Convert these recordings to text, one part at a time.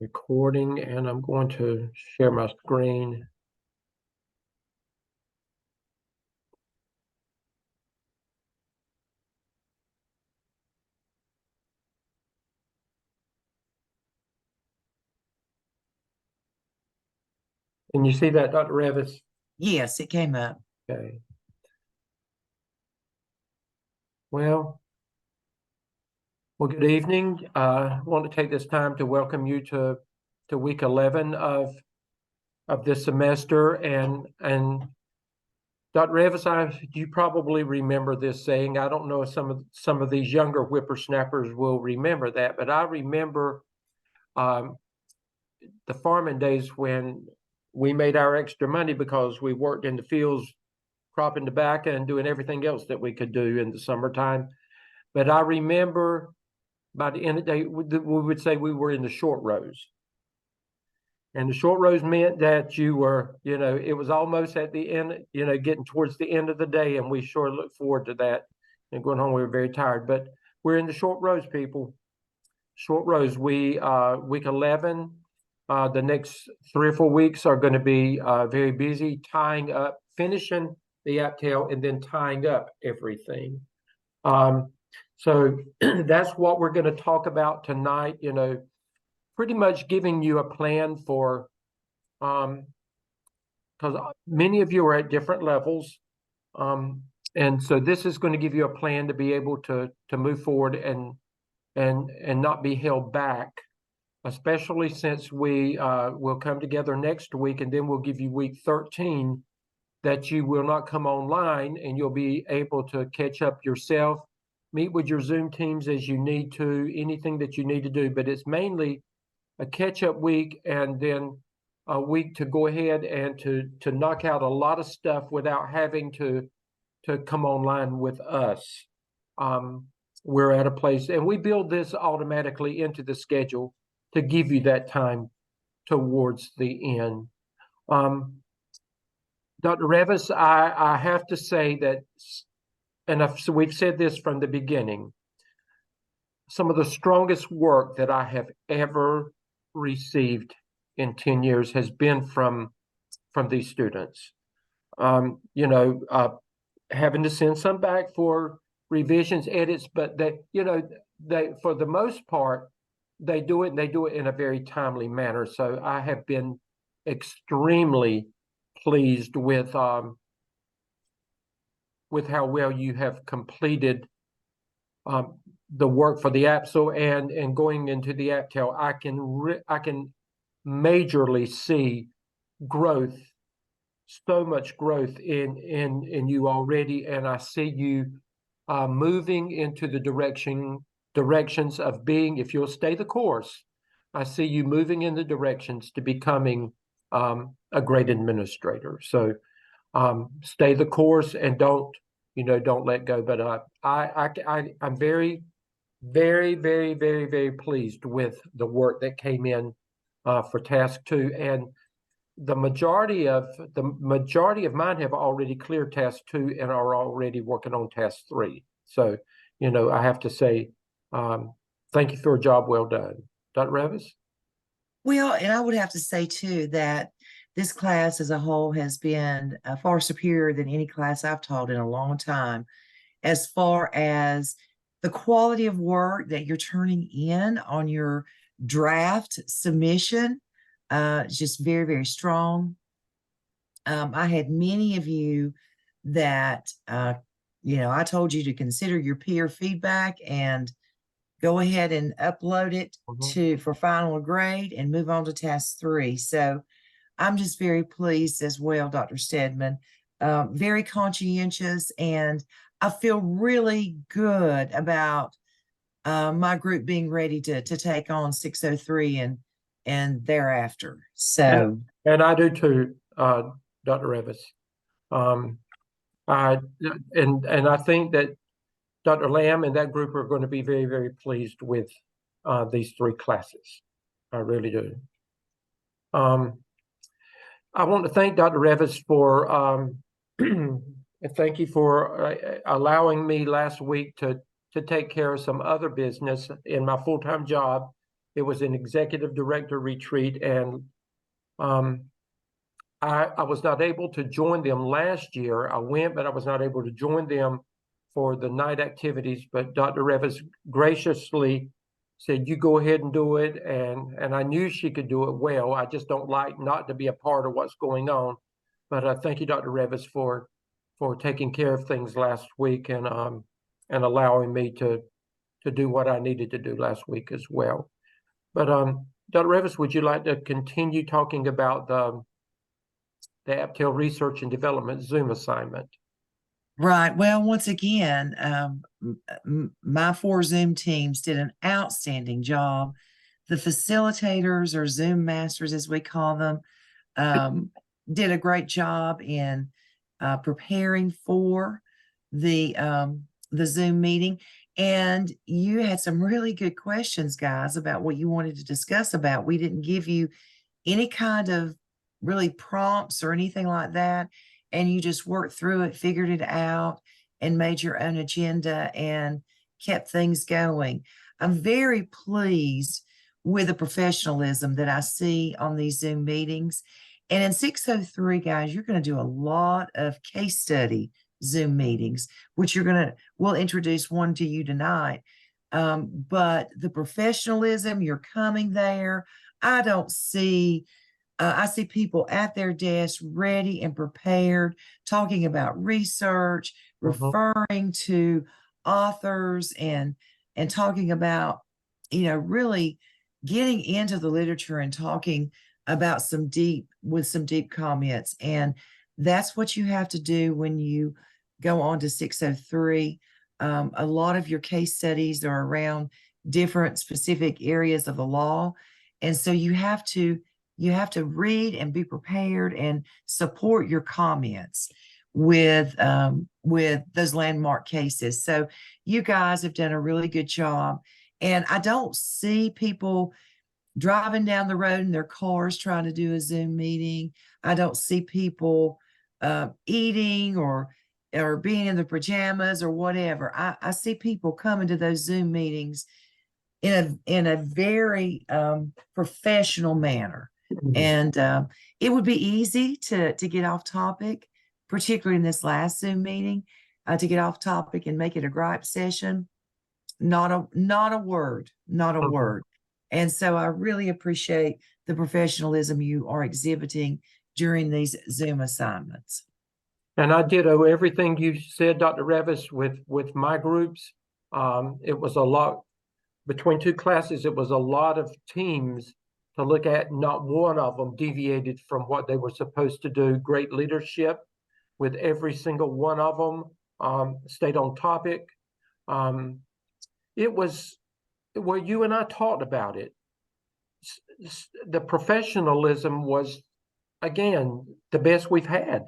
Recording, and I'm going to share my screen. And you see that, Dr. Revis? Yes, it came up. Okay. Well, good evening. I want to take this time to welcome you to week 11 of this semester. And Dr. Revis, you probably remember this saying. I don't know if some of these younger whippersnappers will remember that, but I remember the farming days when we made our extra money because we worked in the fields cropping tobacco and doing everything else that we could do in the summertime. But I remember by the end of the day, we would say we were in the short rows. And the short rows meant that you were, it was almost at the end, getting towards the end of the day. And we sure looked forward to that. And going home, we were very tired. But we're in the short rows, people. Short rows. Week 11, the next 3 or 4 weeks are going to be very busy tying up, finishing the AAPTEL, and then tying up everything. So that's what we're going to talk about tonight, pretty much giving you a plan for, because many of you are at different levels. And so this is going to give you a plan to be able to move forward and not be held back, especially since we will come together next week, and then we'll give you week 13 that you will not come online, and you'll be able to catch up yourself, meet with your Zoom teams as you need to, anything that you need to do. But it's mainly a catch-up week, and then a week to go ahead and to knock out a lot of stuff without having to come online with us. We're at a place, and we build this automatically into the schedule to give you that time towards the end. Dr. Revis, I have to say that, and we've said this from the beginning, some of the strongest work that I have ever received in 10 years has been from these students. Having to send some back for revisions, edits, but they for the most part, they do it in a very timely manner. So I have been extremely pleased with how well you have completed the work for the AAPTEL and going into the AAPTEL. I can majorly see growth, so much growth in you already, and I see you moving into the directions of being, if you'll stay the course, I see you moving in the directions to becoming a great administrator. So stay the course and don't let go. But I'm very, very, very, very, very pleased with the work that came in for task 2, and the majority of mine have already cleared task 2 and are already working on task 3. So, I have to say, thank you for a job well done. Dr. Revis? Well, and I would have to say too that this class as a whole has been far superior than any class I've taught in a long time, as far as the quality of work that you're turning in on your draft submission. Just very, very strong. I had many of you that, I told you to consider your peer feedback and go ahead and upload it for final grade and move on to task 3. So I'm just very pleased as well, Dr. Stedman, very conscientious, and I feel really good about my group being ready to take on 603 and thereafter. So, and I do too, Dr. Revis. I think that Dr. Lamb and that group are going to be very, very pleased with these 3 classes. I really do. I want to thank Dr. Revis for thank you for allowing me last week to take care of some other business in my full-time job It was an executive director retreat, and I was not able to join them last year. I went, but I was not able to join them for the night activities. But Dr. Revis graciously said, "You go ahead and do it." And I knew she could do it well. I just don't like not to be a part of what's going on. But thank you, Dr. Revis, for taking care of things last week and allowing me to do what I needed to do last week as well. But Dr. Revis, would you like to continue talking about the AAPTEL Research and Development Zoom assignment? Right. Well, once again, my 4 Zoom teams did an outstanding job. The facilitators, or Zoom masters, as we call them, did a great job in preparing for the Zoom meeting. And you had some really good questions, guys, about what you wanted to discuss about. We didn't give you any kind of really prompts or anything like that. And you just worked through it, figured it out, and made your own agenda and kept things going. I'm very pleased with the professionalism that I see on these Zoom meetings. And in 603, guys, you're going to do a lot of case study Zoom meetings, which we'll introduce one to you tonight. But the professionalism, you're coming there. I see people at their desk ready and prepared, talking about research, referring to authors, and talking about, really getting into the literature and talking about some deep comments. And that's what you have to do when you go on to 603. A lot of your case studies are around different specific areas of the law. And so you have to read and be prepared and support your comments with those landmark cases. So you guys have done a really good job. And I don't see people driving down the road in their cars trying to do a Zoom meeting. I don't see people eating or being in their pajamas or whatever. I see people coming to those Zoom meetings in a very professional manner. And it would be easy to get off topic, particularly in this last Zoom meeting, to get off topic and make it a gripe session. Not a word. And so I really appreciate the professionalism you are exhibiting during these Zoom assignments. And I did everything you said, Dr. Revis, with my groups. It was a lot between 2 classes. It was a lot of teams to look at. Not one of them deviated from what they were supposed to do. Great leadership with every single one of them. Stayed on topic. It was where you and I talked about it. The professionalism was, again, the best we've had.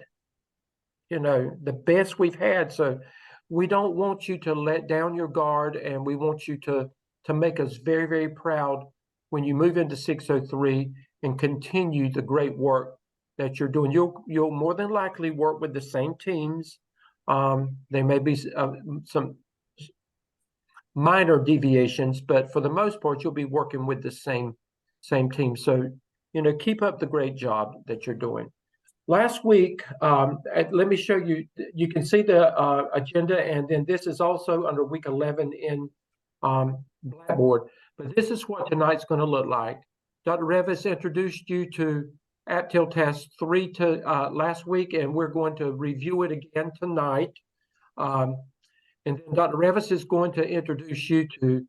The best we've had. So we don't want you to let down your guard, and we want you to make us very, very proud when you move into 603 and continue the great work that you're doing. You'll more than likely work with the same teams. There may be some minor deviations, but for the most part, you'll be working with the same team. So, keep up the great job that you're doing. Last week, let me show you. You can see the agenda, and then this is also under week 11 in Blackboard. But this is what tonight's going to look like. Dr. Revis introduced you to AAPTEL Task 3 last week, and we're going to review it again tonight. And then Dr. Revis is going to introduce you to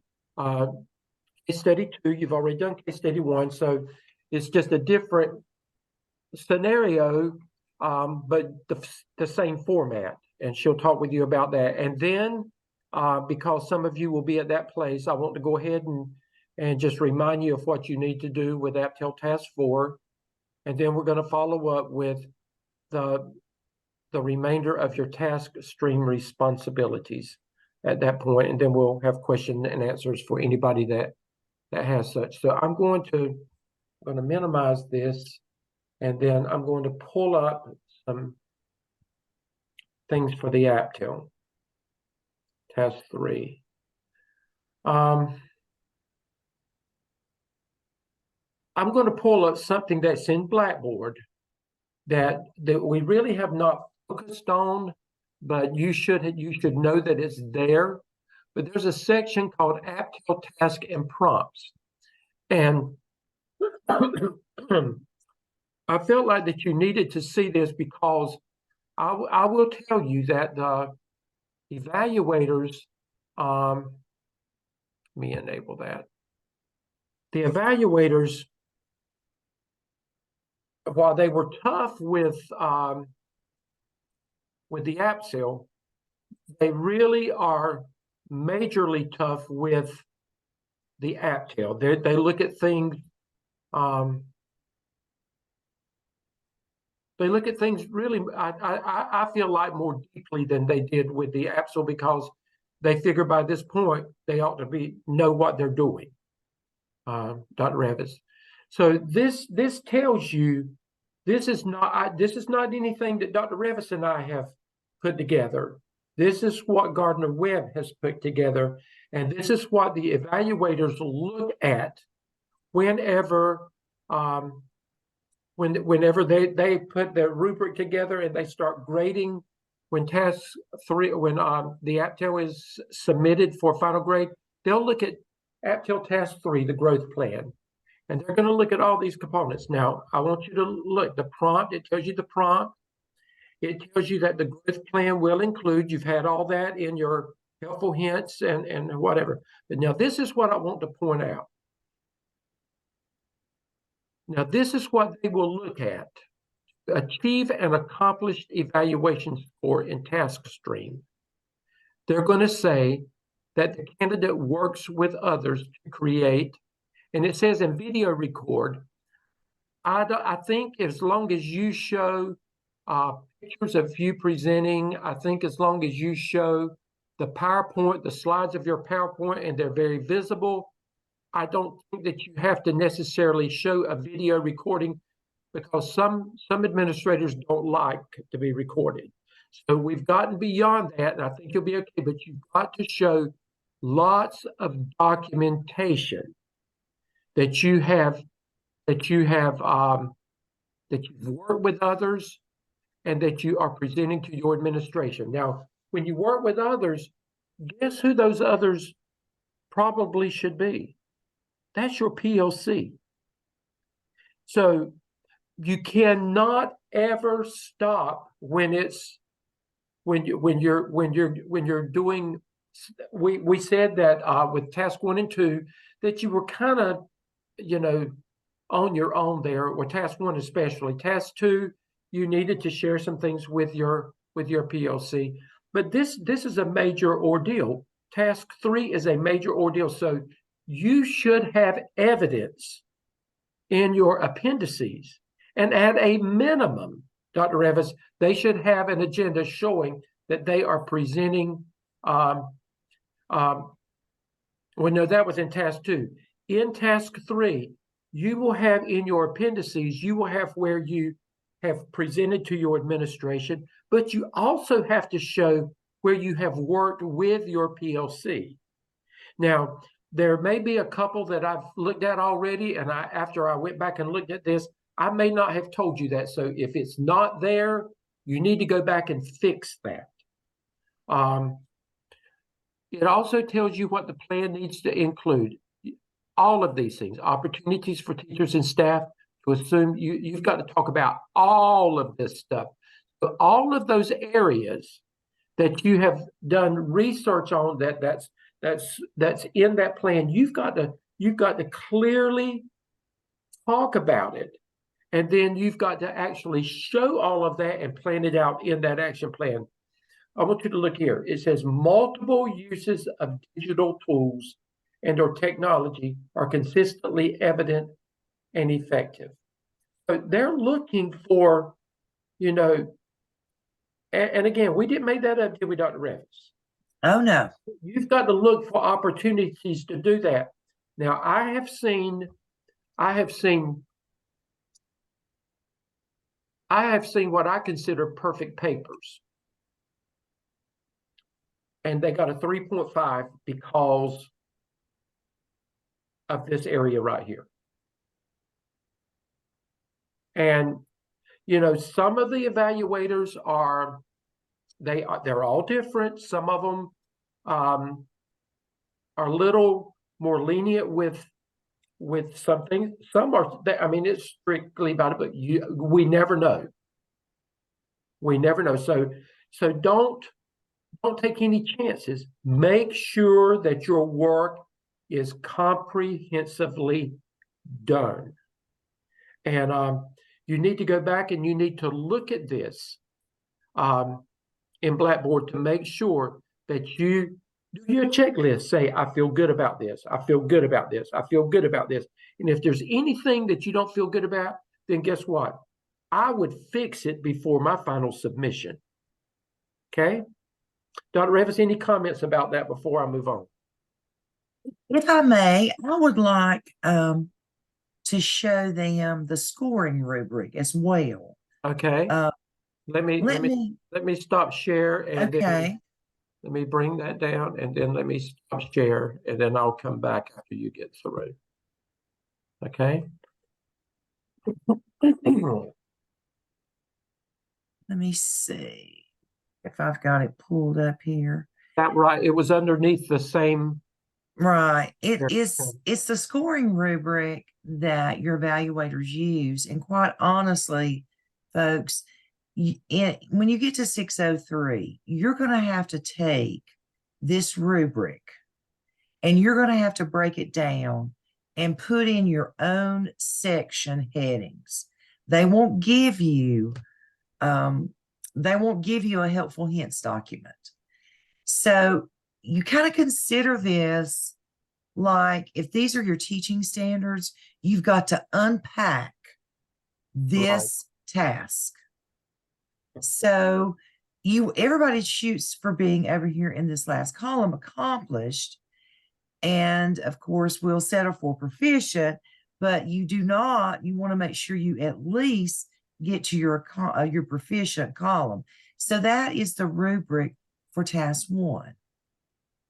case study 2. You've already done case study 1, so it's just a different scenario, but the same format. And she'll talk with you about that. And then, because some of you will be at that place, I want to go ahead and just remind you of what you need to do with AAPTEL Task 4. And then we're going to follow up with the remainder of your Taskstream responsibilities at that point. And then we'll have question and answers for anybody that has such. So I'm going to minimize this, and then I'm going to pull up some things for the AAPTEL Task 3. I'm going to pull up something that's in Blackboard that we really have not focused on, but you should know that it's there. But there's a section called AAPTEL Task and Prompts, and I felt like that you needed to see this because I will tell you that the evaluators, let me enable that. The evaluators, while they were tough with the AAPTEL, they really are majorly tough with the AAPTEL. They look at things. They look at things really. I feel like more deeply than they did with the AAPTEL because they figure by this point they ought to know what they're doing. Dr. Revis. So this tells you this is not anything that Dr. Revis and I have put together. This is what Gardner Webb has put together, and this is what the evaluators look at whenever whenever they put their rubric together and they start grading. When task 3, when the AAPTEL is submitted for final grade, they'll look at AAPTEL Task 3, the growth plan, and they're going to look at all these components. Now, I want you to look, the prompt, it tells you the prompt. It tells you that the growth plan will include, you've had all that in your helpful hints and whatever. But now this is what I want to point out. Now, this is what they will look at. Achieve an accomplished evaluation score in Taskstream. They're going to say that the candidate works with others to create, and it says in video record. I think as long as you show pictures of you presenting, I think as long as you show the PowerPoint, the slides of your PowerPoint, and they're very visible, I don't think that you have to necessarily show a video recording because some administrators don't like to be recorded. So we've gotten beyond that, and I think you'll be okay, but you've got to show lots of documentation that you've worked with others and that you are presenting to your administration. Now, when you work with others, guess who those others probably should be? That's your PLC. So you cannot ever stop when you're doing. We said that with task 1 and 2 that you were kind of on your own there, or task 1 especially. Task 2, you needed to share some things with your PLC, but this is a major ordeal. Task 3 is a major ordeal, so you should have evidence in your appendices. And at a minimum, Dr. Revis, they should have an agenda showing that they are presenting. Well, no, that was in task 2. In task 3, you will have in your appendices, you will have where you have presented to your administration, but you also have to show where you have worked with your PLC. Now, there may be a couple that I've looked at already, and after I went back and looked at this, I may not have told you that. So if it's not there, you need to go back and fix that. It also tells you what the plan needs to include. All of these things, opportunities for teachers and staff to assume you've got to talk about all of this stuff. So all of those areas that you have done research on that's in that plan, you've got to clearly talk about it. And then you've got to actually show all of that and plan it out in that action plan. I want you to look here. It says multiple uses of digital tools and or technology are consistently evident and effective. So they're looking for, and again, we didn't make that up, did we, Dr. Revis? Oh, no. You've got to look for opportunities to do that. Now, I have seen what I consider perfect papers. And they got a 3.5 because of this area right here. And, some of the evaluators they're all different. Some of them are a little more lenient with something. Some are, it's strictly about it, but we never know. We never know. So don't take any chances. Make sure that your work is comprehensively done. And you need to go back and you need to look at this in Blackboard to make sure that you do your checklist. Say, I feel good about this. I feel good about this. I feel good about this. And if there's anything that you don't feel good about, then guess what? I would fix it before my final submission. Okay? Dr. Revis, any comments about that before I move on? If I may, I would like to show them the scoring rubric as well. Okay. Let me stop share and then let me bring that down and then let me stop share and then I'll come back after you get through. Okay. Let me see if I've got it pulled up here. That right. It was underneath the same. Right. It's the scoring rubric that your evaluators use. And quite honestly, folks, when you get to 603, you're going to have to take this rubric and you're going to have to break it down and put in your own section headings. They won't give you a helpful hints document. So you kind of consider this like if these are your teaching standards, you've got to unpack this task. So everybody shoots for being over here in this last column, accomplished. And of course, we'll settle for proficient, but you want to make sure you at least get to your proficient column. So that is the rubric for task 1.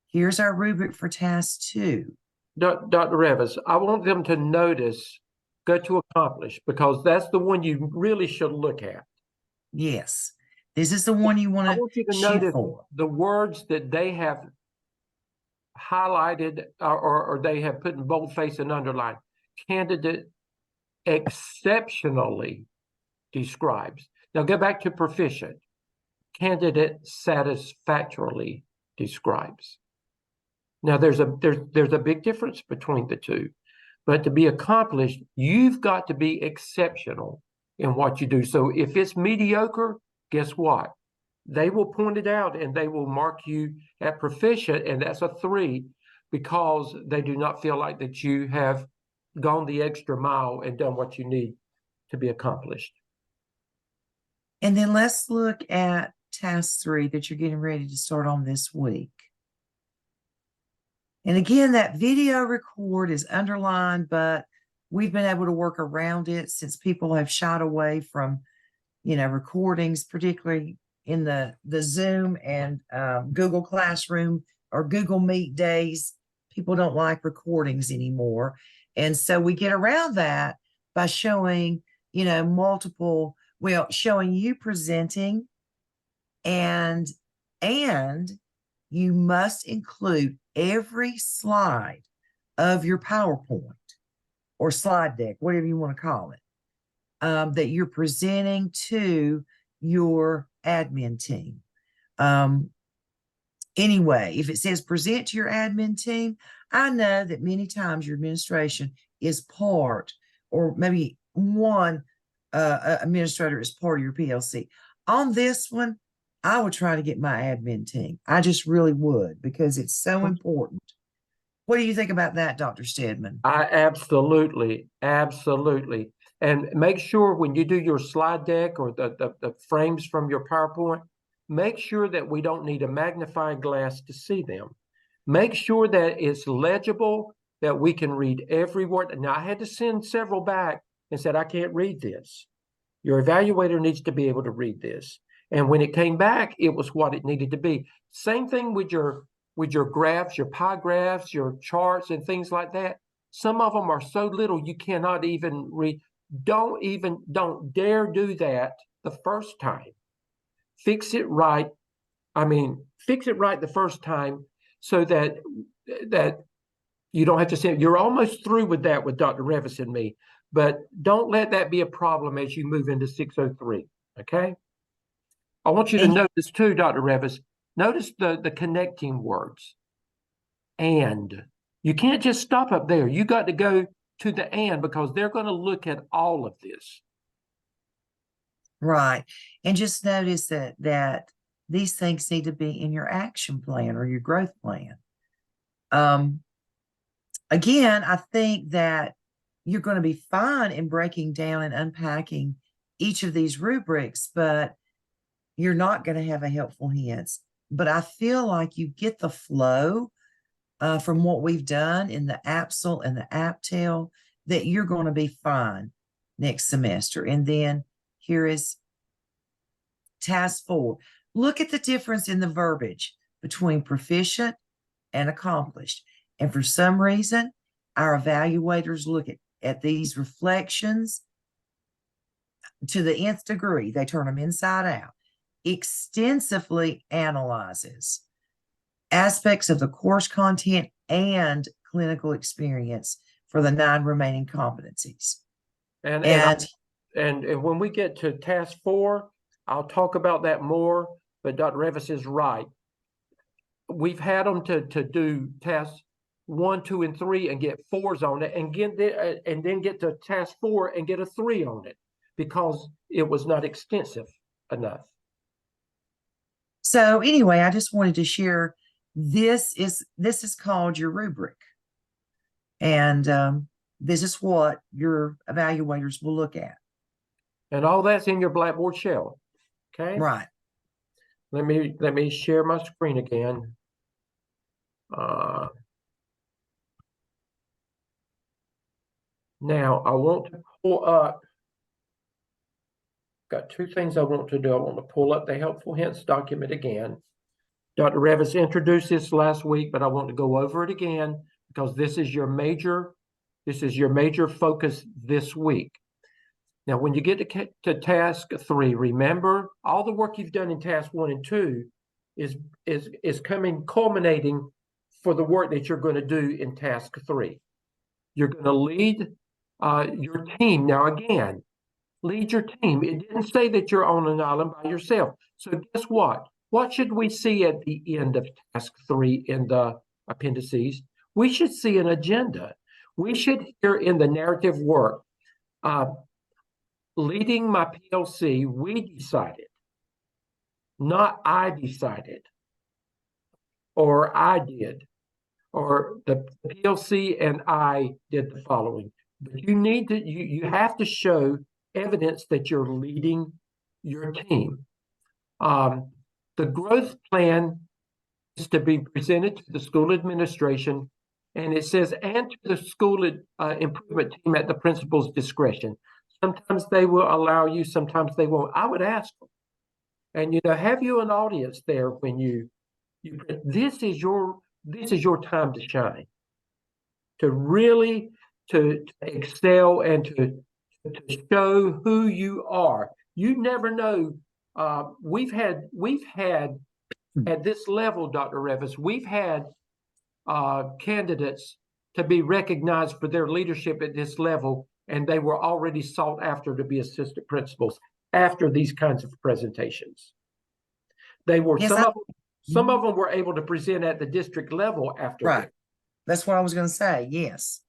Here's our rubric for task 2. Dr. Revis, I want them to notice, go to accomplish, because that's the one you really should look at. Yes. This is the one you want to notice for. The words that they have highlighted or they have put in boldface and underline. Candidate exceptionally describes. Now go back to proficient. Candidate satisfactorily describes. Now there's a big difference between the two, but to be accomplished, you've got to be exceptional in what you do. So if it's mediocre, guess what? They will point it out and they will mark you at proficient, and that's a 3 because they do not feel like that you have gone the extra mile and done what you need to be accomplished. And then let's look at task 3 that you're getting ready to start on this week. And again, that video record is underlined, but we've been able to work around it since people have shied away from, recordings, particularly in the Zoom and Google Classroom or Google Meet days. People don't like recordings anymore. And so we get around that by showing, showing you presenting and you must include every slide of your PowerPoint or slide deck, whatever you want to call it, that you're presenting to your admin team. Anyway, if it says present to your admin team, I know that many times your administration is part, or maybe one administrator is part of your PLC. On this one, I would try to get my admin team. I just really would, because it's so important. What do you think about that, Dr. Stedman? I absolutely. And make sure when you do your slide deck or the frames from your PowerPoint, make sure that we don't need a magnifying glass to see them. Make sure that it's legible, that we can read every word. Now, I had to send several back and said, I can't read this. Your evaluator needs to be able to read this. And when it came back, it was what it needed to be. Same thing with your graphs, your pie graphs, your charts and things like that. Some of them are so little you cannot even read. don't dare do that the first time. Fix it right. Fix it right the first time so that you don't have to say you're almost through with that with Dr. Revis and me, but don't let that be a problem as you move into 603. Okay. I want you to notice too, Dr. Revis, notice the connecting words. And you can't just stop up there. You got to go to the and, because they're going to look at all of this. Right. And just notice that these things need to be in your action plan or your growth plan. Again, I think that you're going to be fine in breaking down and unpacking each of these rubrics, but you're not going to have a helpful hints. But I feel like you get the flow from what we've done in the APSL and the APTEL, that you're going to be fine next semester. And then here is task 4. Look at the difference in the verbiage between proficient and accomplished. And for some reason, our evaluators look at these reflections to the nth degree. They turn them inside out. Extensively analyzes aspects of the course content and clinical experience for the 9 remaining competencies. And when we get to task 4, I'll talk about that more, but Dr. Revis is right. We've had them to do tasks 1, 2, and 3 and get 4s on it, and then get to task 4 and get a 3 on it because it was not extensive enough. So anyway, I just wanted to share, this is called your rubric. And this is what your evaluators will look at. And all that's in your Blackboard shell. Okay. Right. Let me share my screen again. Now I want to pull up. Got 2 things I want to do. I want to pull up the helpful hints document again. Dr. Revis introduced this last week, but I want to go over it again because this is your major focus this week. Now, when you get to task 3, remember all the work you've done in task 1 and 2 is culminating for the work that you're going to do in task 3. You're going to lead your team. Now, again, lead your team. It didn't say that you're on an island by yourself. So guess what? What should we see at the end of task 3 in the appendices? We should see an agenda. We should hear in the narrative work, leading my PLC, we decided, not I decided, or I did, or the PLC and I did the following. But you have to show evidence that you're leading your team. The growth plan is to be presented to the school administration, and it says, and to the school improvement team at the principal's discretion. Sometimes they will allow you, sometimes they won't. I would ask them. And have you an audience there when you this is your time to shine, to really to excel and to show who you are. You never know. We've had at this level, Dr. Revis, we've had candidates to be recognized for their leadership at this level, and they were already sought after to be assistant principals after these kinds of presentations. They were some of them were able to present at the district level after. Right. That's what I was going to say. Yes.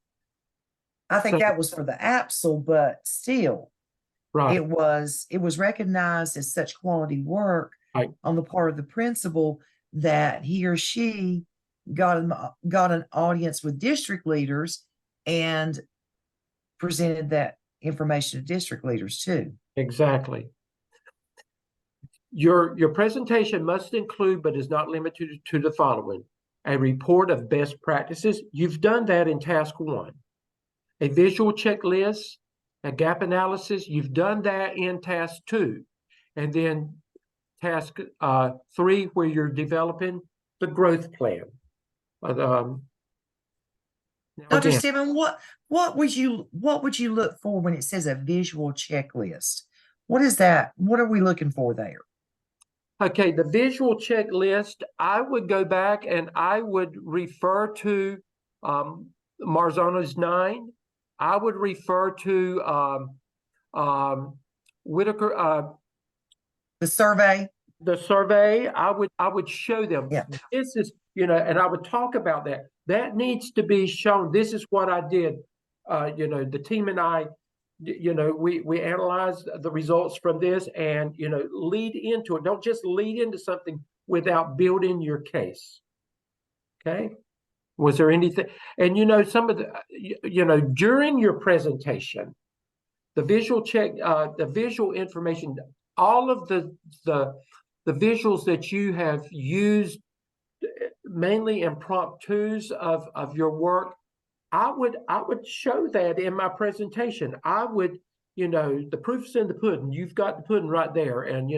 I think that was for the APSL, but still, right. It was recognized as such quality work on the part of the principal that he or she got an audience with district leaders and presented that information to district leaders too. Exactly. Your presentation must include, but is not limited to, the following: a report of best practices. You've done that in task 1. A visual checklist, a gap analysis. You've done that in task 2. And then task 3, where you're developing the growth plan. Now, Dr. again, Stephen, what would you look for when it says a visual checklist? What is that? What are we looking for there? okay, the visual checklist, I would go back and I would refer to Marzano's 9. I would refer to Whitaker, The survey? the survey. I would show them Yeah. this is, and I would talk about that. That needs to be shown. This is what I did. The team and I, we analyzed the results from this and, lead into it. Don't just lead into something without building your case. Okay. Was there anything? And, some of the, during your presentation, the visual information, all of the visuals that you have used, mainly impromptus of your work, I would show that in my presentation. I would, the proof's in the pudding. You've got the pudding right there, and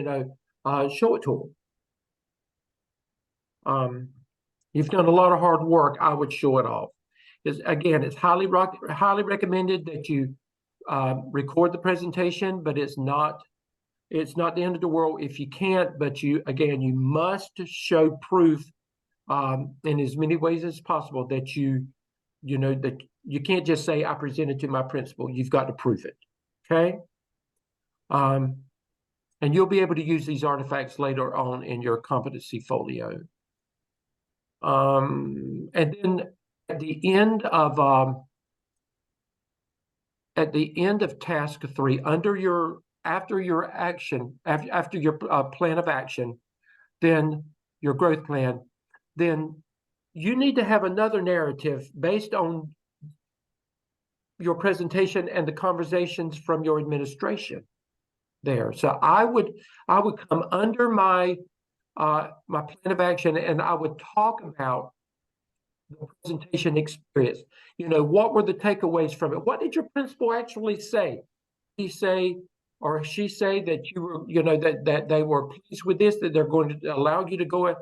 show it to them. You've done a lot of hard work. I would show it off. It's highly recommended that you record the presentation, but it's not the end of the world if you can't. But you must show proof in as many ways as possible that that you can't just say I presented to my principal. You've got to prove it. Okay. And you'll be able to use these artifacts later on in your competency folio. And then at the end of task 3, after your action, after your plan of action, then your growth plan, then you need to have another narrative based on your presentation and the conversations from your administration there. So I would come under my my plan of action, and I would talk about the presentation experience. What were the takeaways from it? What did your principal actually say? He say or she say that you were, that they were pleased with this, that they're going to allow you to go ahead?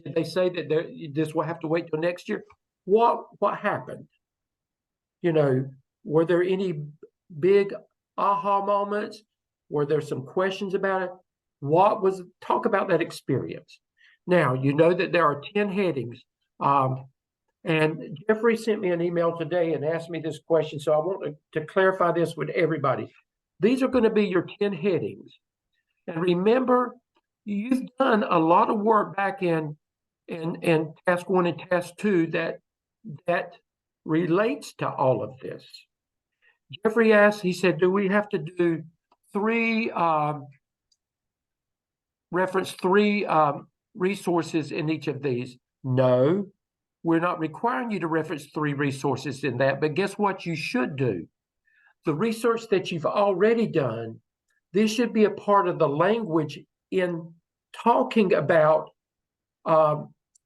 Did they say that this will have to wait till next year? What happened? Were there any big aha moments? Were there some questions about it? Talk about that experience. Now, you know that there are 10 headings. And Jeffrey sent me an email today and asked me this question. So I want to clarify this with everybody. These are going to be your 10 headings. And remember, you've done a lot of work back in task 1 and task 2 that relates to all of this. Jeffrey asked, he said, do we have to do reference three resources in each of these? No, we're not requiring you to reference 3 resources in that, but guess what you should do? The research that you've already done, this should be a part of the language in talking about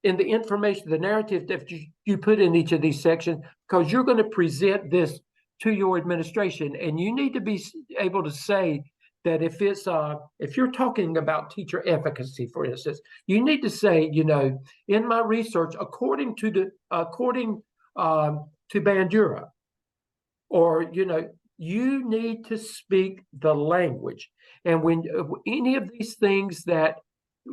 in the information, the narrative that you put in each of these sections, because you're going to present this to your administration, and you need to be able to say that if you're talking about teacher efficacy, for instance, you need to say, in my research, according to Bandura, or you need to speak the language. And when any of these things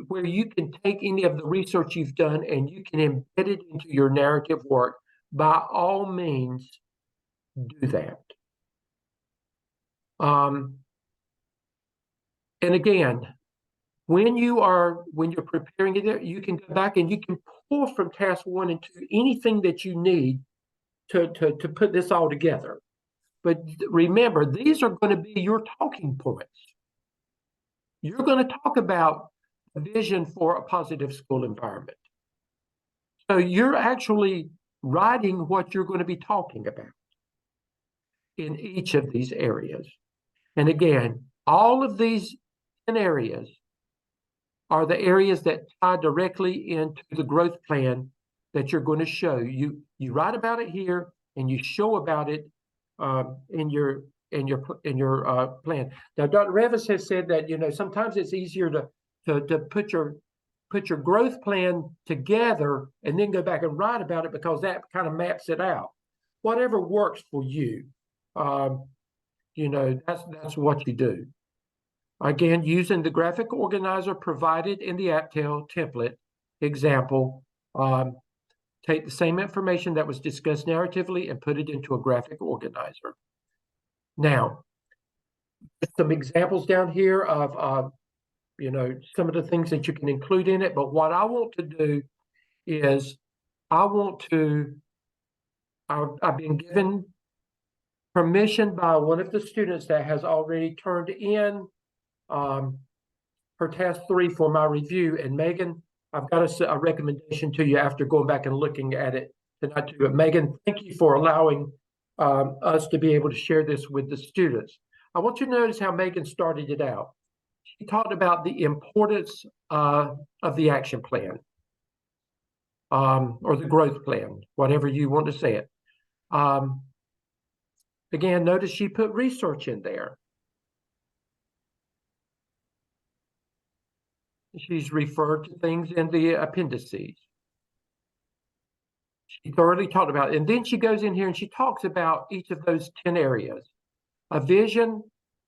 where you can take any of the research you've done and you can embed it into your narrative work, by all means, do that. And again, when you're preparing it, you can go back and you can pull from task 1 and 2 anything that you need to put this all together. But remember, these are going to be your talking points. You're going to talk about a vision for a positive school environment. So you're actually writing what you're going to be talking about in each of these areas. And again, all of these 10 areas are the areas that tie directly into the growth plan that you're going to show. You write about it here and you show about it in your plan. Now, Dr. Revis has said that sometimes it's easier to put your growth plan together and then go back and write about it, because that kind of maps it out. whatever works for you. You know, that's what you do. Again, using the graphic organizer provided in the AAPTEL template example, take the same information that was discussed narratively and put it into a graphic organizer. Now, some examples down here of, you know, some of the things that you can include in it. But what I want to do is I've been given permission by one of the students that has already turned in her task 3 for my review. And Megan, I've got a recommendation to you after going back and looking at it tonight too. But Megan, thank you for allowing us to be able to share this with the students. I want you to notice how Megan started it out. She talked about the importance of the action plan, or the growth plan, whatever you want to say it. Again, notice she put research in there. She's referred to things in the appendices. She thoroughly talked about it. And then she goes in here and she talks about each of those 10 areas. A vision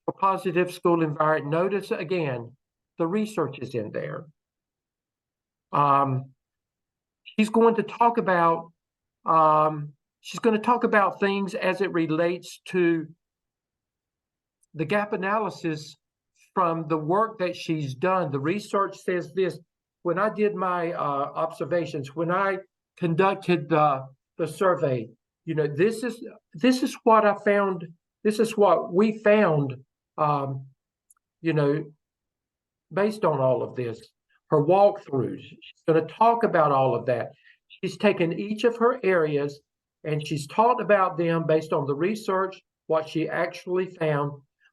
for positive school environment. Notice again, the research is in there. She's going to talk about things as it relates to the gap analysis from the work that she's done. The research says this. When I did my observations, when I conducted the survey, you know, this is what I found. This is what we found, you know, based on all of this. Her walkthroughs, she's going to talk about all of that. She's taken each of her areas and she's talked about them based on the research, what she actually found,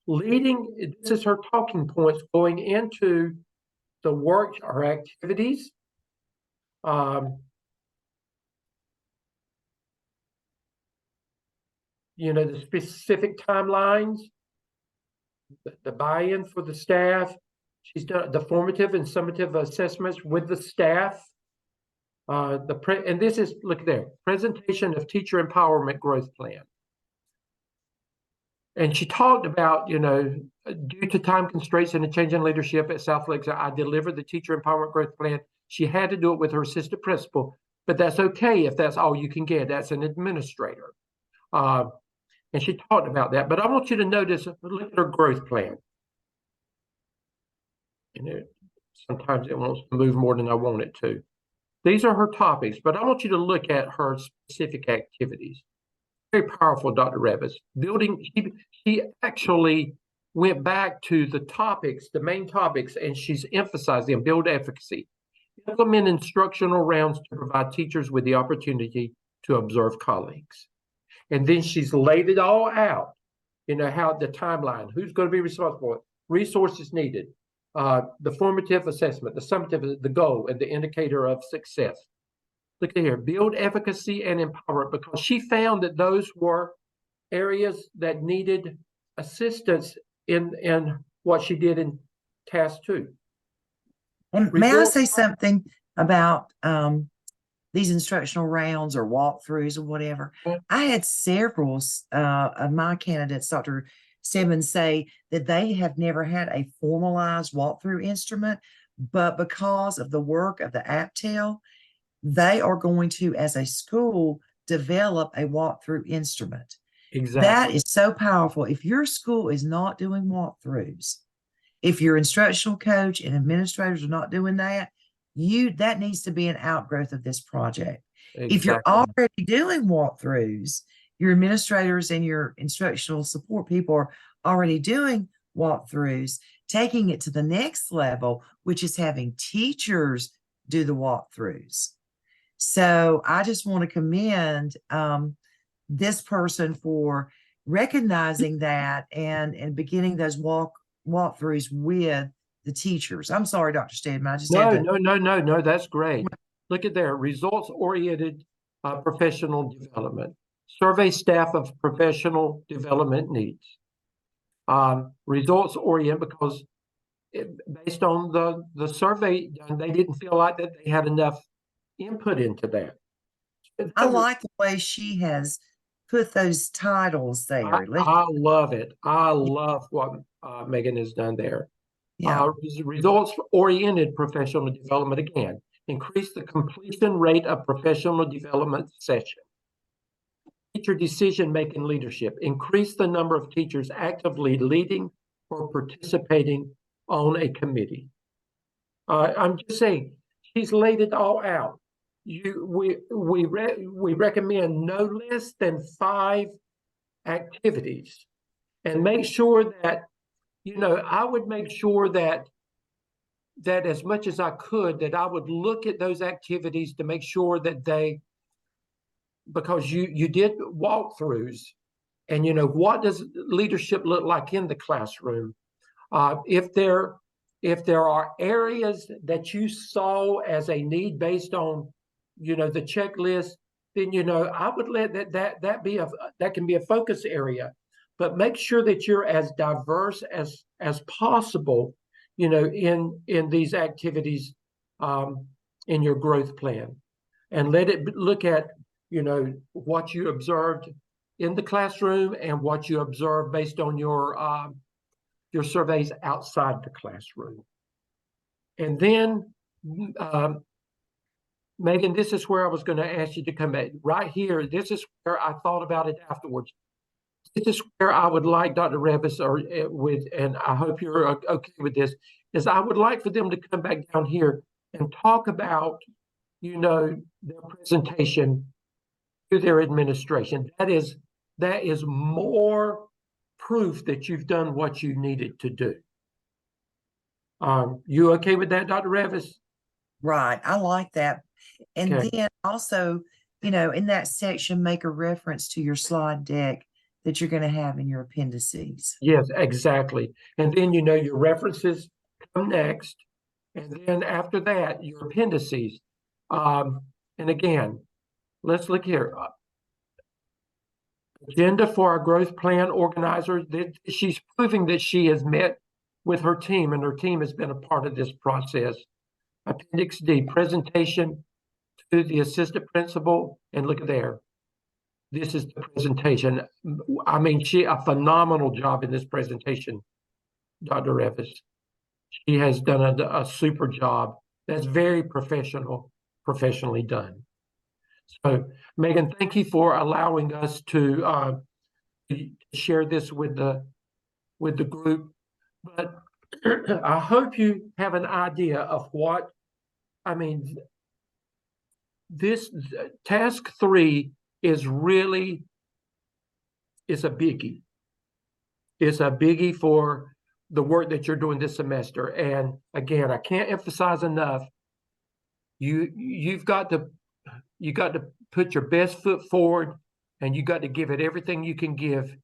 this is her talking points going into the work, her activities. You know, the specific timelines, the buy-in for the staff. She's done the formative and summative assessments with the staff. And this is, look there, presentation of teacher empowerment growth plan. And she talked about, you know, due to time constraints and a change in leadership at South Lakes, I delivered the teacher empowerment growth plan. She had to do it with her assistant principal, but that's okay if that's all you can get. That's an administrator. And she talked about that. But I want you to notice, look at her growth plan. You know, sometimes it wants to move more than I want it to. These are her topics, but I want you to look at her specific activities. Very powerful, Dr. Revis. She actually went back to the topics, the main topics, and she's emphasized them. Build efficacy. Implement instructional rounds to provide teachers with the opportunity to observe colleagues. And then she's laid it all out, you know, how the timeline, who's going to be responsible for it, resources needed, the formative assessment, the summative, the goal, and the indicator of success. Look at here, build efficacy and empowerment, because she found that those were areas that needed assistance in what she did in task 2. And may I say something about these instructional rounds or walkthroughs or whatever? I had several of my candidates, Dr. Simmons, say that they have never had a formalized walkthrough instrument, but because of the work of the AAPTEL, they are going to, as a school, develop a walkthrough instrument. Exactly. That is so powerful. If your school is not doing walkthroughs, if your instructional coach and administrators are not doing that, that needs to be an outgrowth of this project. Exactly. If you're already doing walkthroughs, your administrators and your instructional support people are already doing walkthroughs, taking it to the next level, which is having teachers do the walkthroughs. So I just want to commend this person for recognizing that and beginning those walkthroughs with the teachers. I'm sorry, Dr. Stedman. I just No, that's great. Look at there, results-oriented professional development. Survey staff of professional development needs. Results-oriented because based on the survey done, they didn't feel like that they had enough input into that. I like the way she has put those titles there. I love it. I love what Megan has done there. Yeah. Results-oriented professional development again. Increase the completion rate of professional development sessions. Teacher decision-making leadership. Increase the number of teachers actively leading or participating on a committee. I'm just saying, she's laid it all out. We recommend no less than 5 activities, and make sure that, I would make sure that as much as I could, that I would look at those activities to make sure that because you did walkthroughs, and what does leadership look like in the classroom? If there are areas that you saw as a need based on the checklist, then I would let that be that can be a focus area, but make sure that you're as diverse as possible in these activities, in your growth plan, and let it look at what you observed in the classroom and what you observed based on your surveys outside the classroom. And then, Megan, this is where I was going to ask you to come back. Right here, this is where I thought about it afterwards. This is where I would like Dr. Revis, and I hope you're okay with this, is I would like for them to come back down here and talk about, their presentation to their administration. That is more proof that you've done what you needed to do. You okay with that, Dr. Revis? Right. I like that. And Okay. then also, in that section, make a reference to your slide deck that you're going to have in your appendices. Yes, exactly. And then, your references come next. And then after that, your appendices. And again, let's look here. Agenda for our growth plan organizer. She's proving that she has met with her team, and her team has been a part of this process. Appendix D, presentation to the assistant principal, and look at there. This is the presentation. I mean, a phenomenal job in this presentation, Dr. Revis. She has done a super job. That's very professionally done. So, Megan, thank you for allowing us to share this with the group. But I hope you have an idea of what, this task 3 is a biggie. It's a biggie for the work that you're doing this semester. And again, I can't emphasize enough, you've got to put your best foot forward, and you got to give it everything you can give,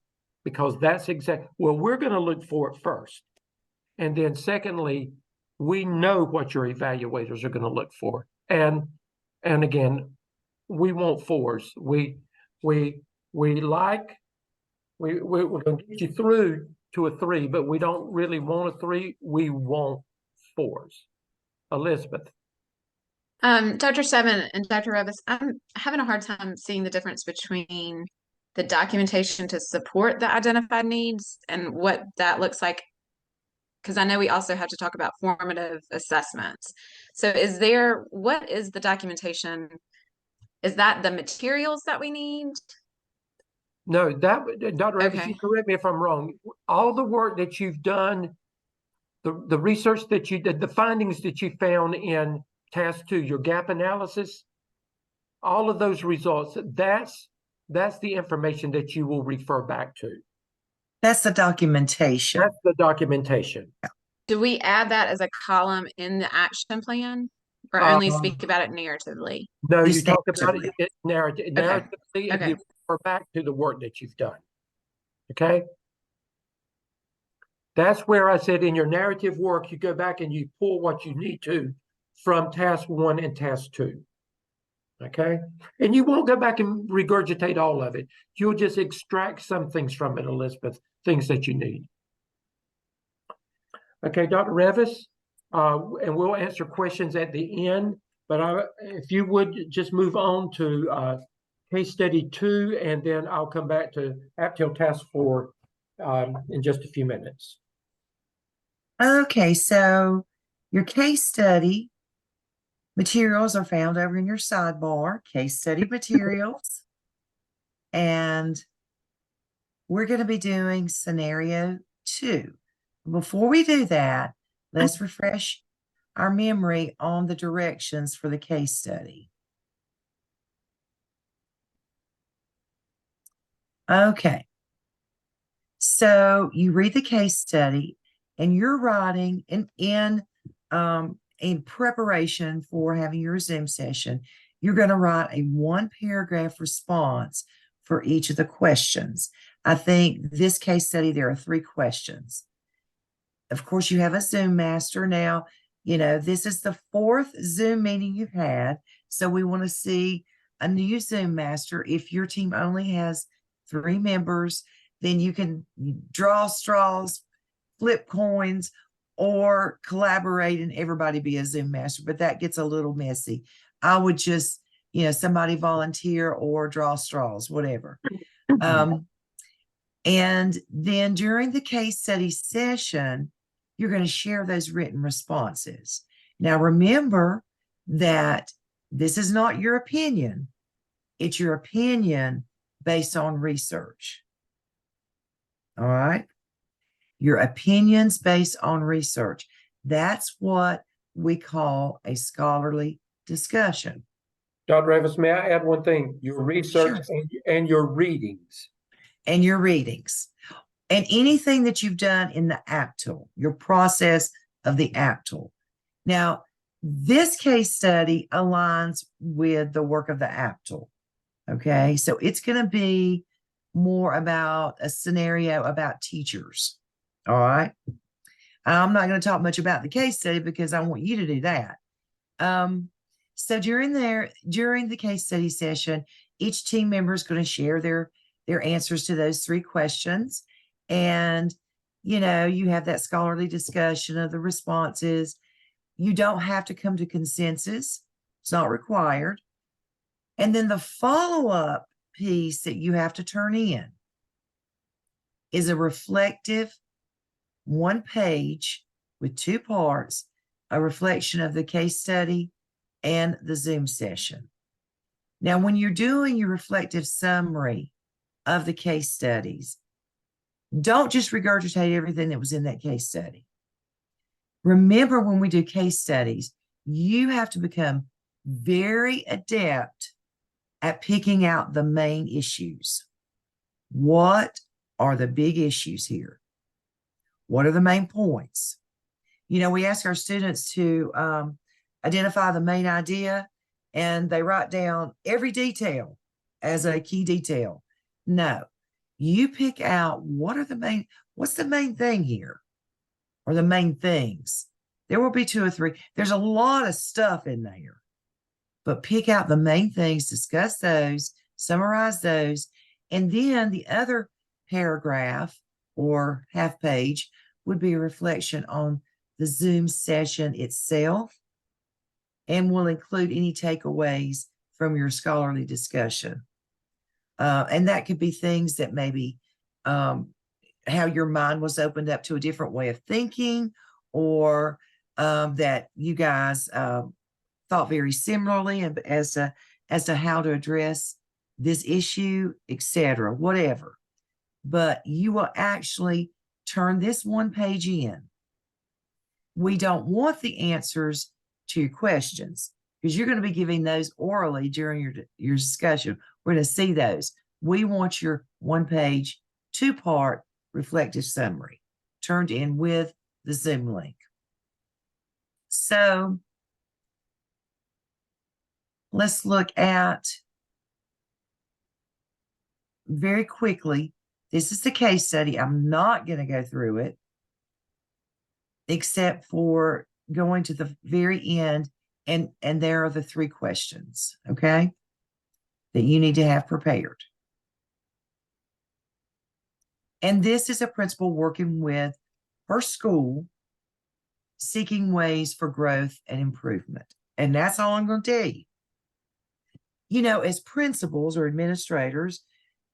because that's we're going to look for it first. And then secondly, we know what your evaluators are going to look for. And again, we want 4s. We're going to get you through to a 3, but we don't really want a 3. We want 4s. Elizabeth. Dr. Seven and Dr. Revis, I'm having a hard time seeing the difference between the documentation to support the identified needs and what that looks like, because I know we also have to talk about formative assessments. So what is the documentation? Is that the materials that we need? No, Dr. Revis, Okay. you correct me if I'm wrong. All the work that you've done, the research that you did, the findings that you found in task 2, your gap analysis, all of those results, that's the information that you will refer back to. That's the documentation. That's the documentation. Do we add that as a column in the action plan, or only speak about it narratively? No, you Just talk about narratively. it narratively, and you refer back to the work that you've done. Okay? That's where I said in your narrative work, you go back and you pull what you need to from task 1 and task 2. Okay? And you won't go back and regurgitate all of it. You'll just extract some things from it, Elizabeth, things that you need. Okay, Dr. Revis, and we'll answer questions at the end, but if you would just move on to case study 2, and then I'll come back to AAPTEL Task 4 in just a few minutes. Okay, so your case study materials are found over in your sidebar, case study materials. And we're going to be doing scenario 2. Before we do that, let's refresh our memory on the directions for the case study. Okay. So you read the case study and you're writing in preparation for having your Zoom session, you're going to write a 1-paragraph response for each of the questions. I think this case study, there are 3 questions. Of course, you have a Zoom master. Now, you know, this is the 4th Zoom meeting you've had. So we want to see a new Zoom master. If your team only has 3 members, then you can draw straws, flip coins, or collaborate and everybody be a Zoom master. But that gets a little messy. I would just, you know, somebody volunteer or draw straws, whatever. And then during the case study session, you're going to share those written responses. Now, remember that this is not your opinion. It's your opinion based on research. All right? Your opinions based on research. That's what we call a scholarly discussion. Dr. Revis, may I add one thing? Your research and your readings. And your readings. And anything that you've done in the AAPTEL, your process of the AAPTEL. Now, this case study aligns with the work of the AAPTEL. Okay, so it's going to be more about a scenario about teachers. All right. I'm not going to talk much about the case study because I want you to do that. So during the case study session, each team member is going to share their answers to those 3 questions. And, you know, you have that scholarly discussion of the responses. You don't have to come to consensus. It's not required. And then the follow-up piece that you have to turn in is a reflective 1-page with 2 parts, a reflection of the case study and the Zoom session. Now, when you're doing your reflective summary of the case studies, don't just regurgitate everything that was in that case study. Remember, when we do case studies, you have to become very adept at picking out the main issues. What are the big issues here? What are the main points? You know, we ask our students to identify the main idea, and they write down every detail as a key detail. No, you pick out what's the main thing here, or the main things. There will be 2 or 3. There's a lot of stuff in there, but pick out the main things, discuss those, summarize those, and then the other paragraph or half page would be a reflection on the Zoom session itself, and will include any takeaways from your scholarly discussion. And that could be things that maybe how your mind was opened up to a different way of thinking, or that you guys thought very similarly as to how to address this issue, etc., whatever. But you will actually turn this 1 page in. We don't want the answers to your questions, because you're going to be giving those orally during your discussion. We're going to see those. We want your 1-page, 2-part reflective summary turned in with the Zoom link. So let's look at very quickly. This is the case study. I'm not going to go through it, except for going to the very end, and there are the 3 questions, okay, that you need to have prepared. And this is a principal working with her school, seeking ways for growth and improvement. And that's all I'm going to tell you. as principals or administrators,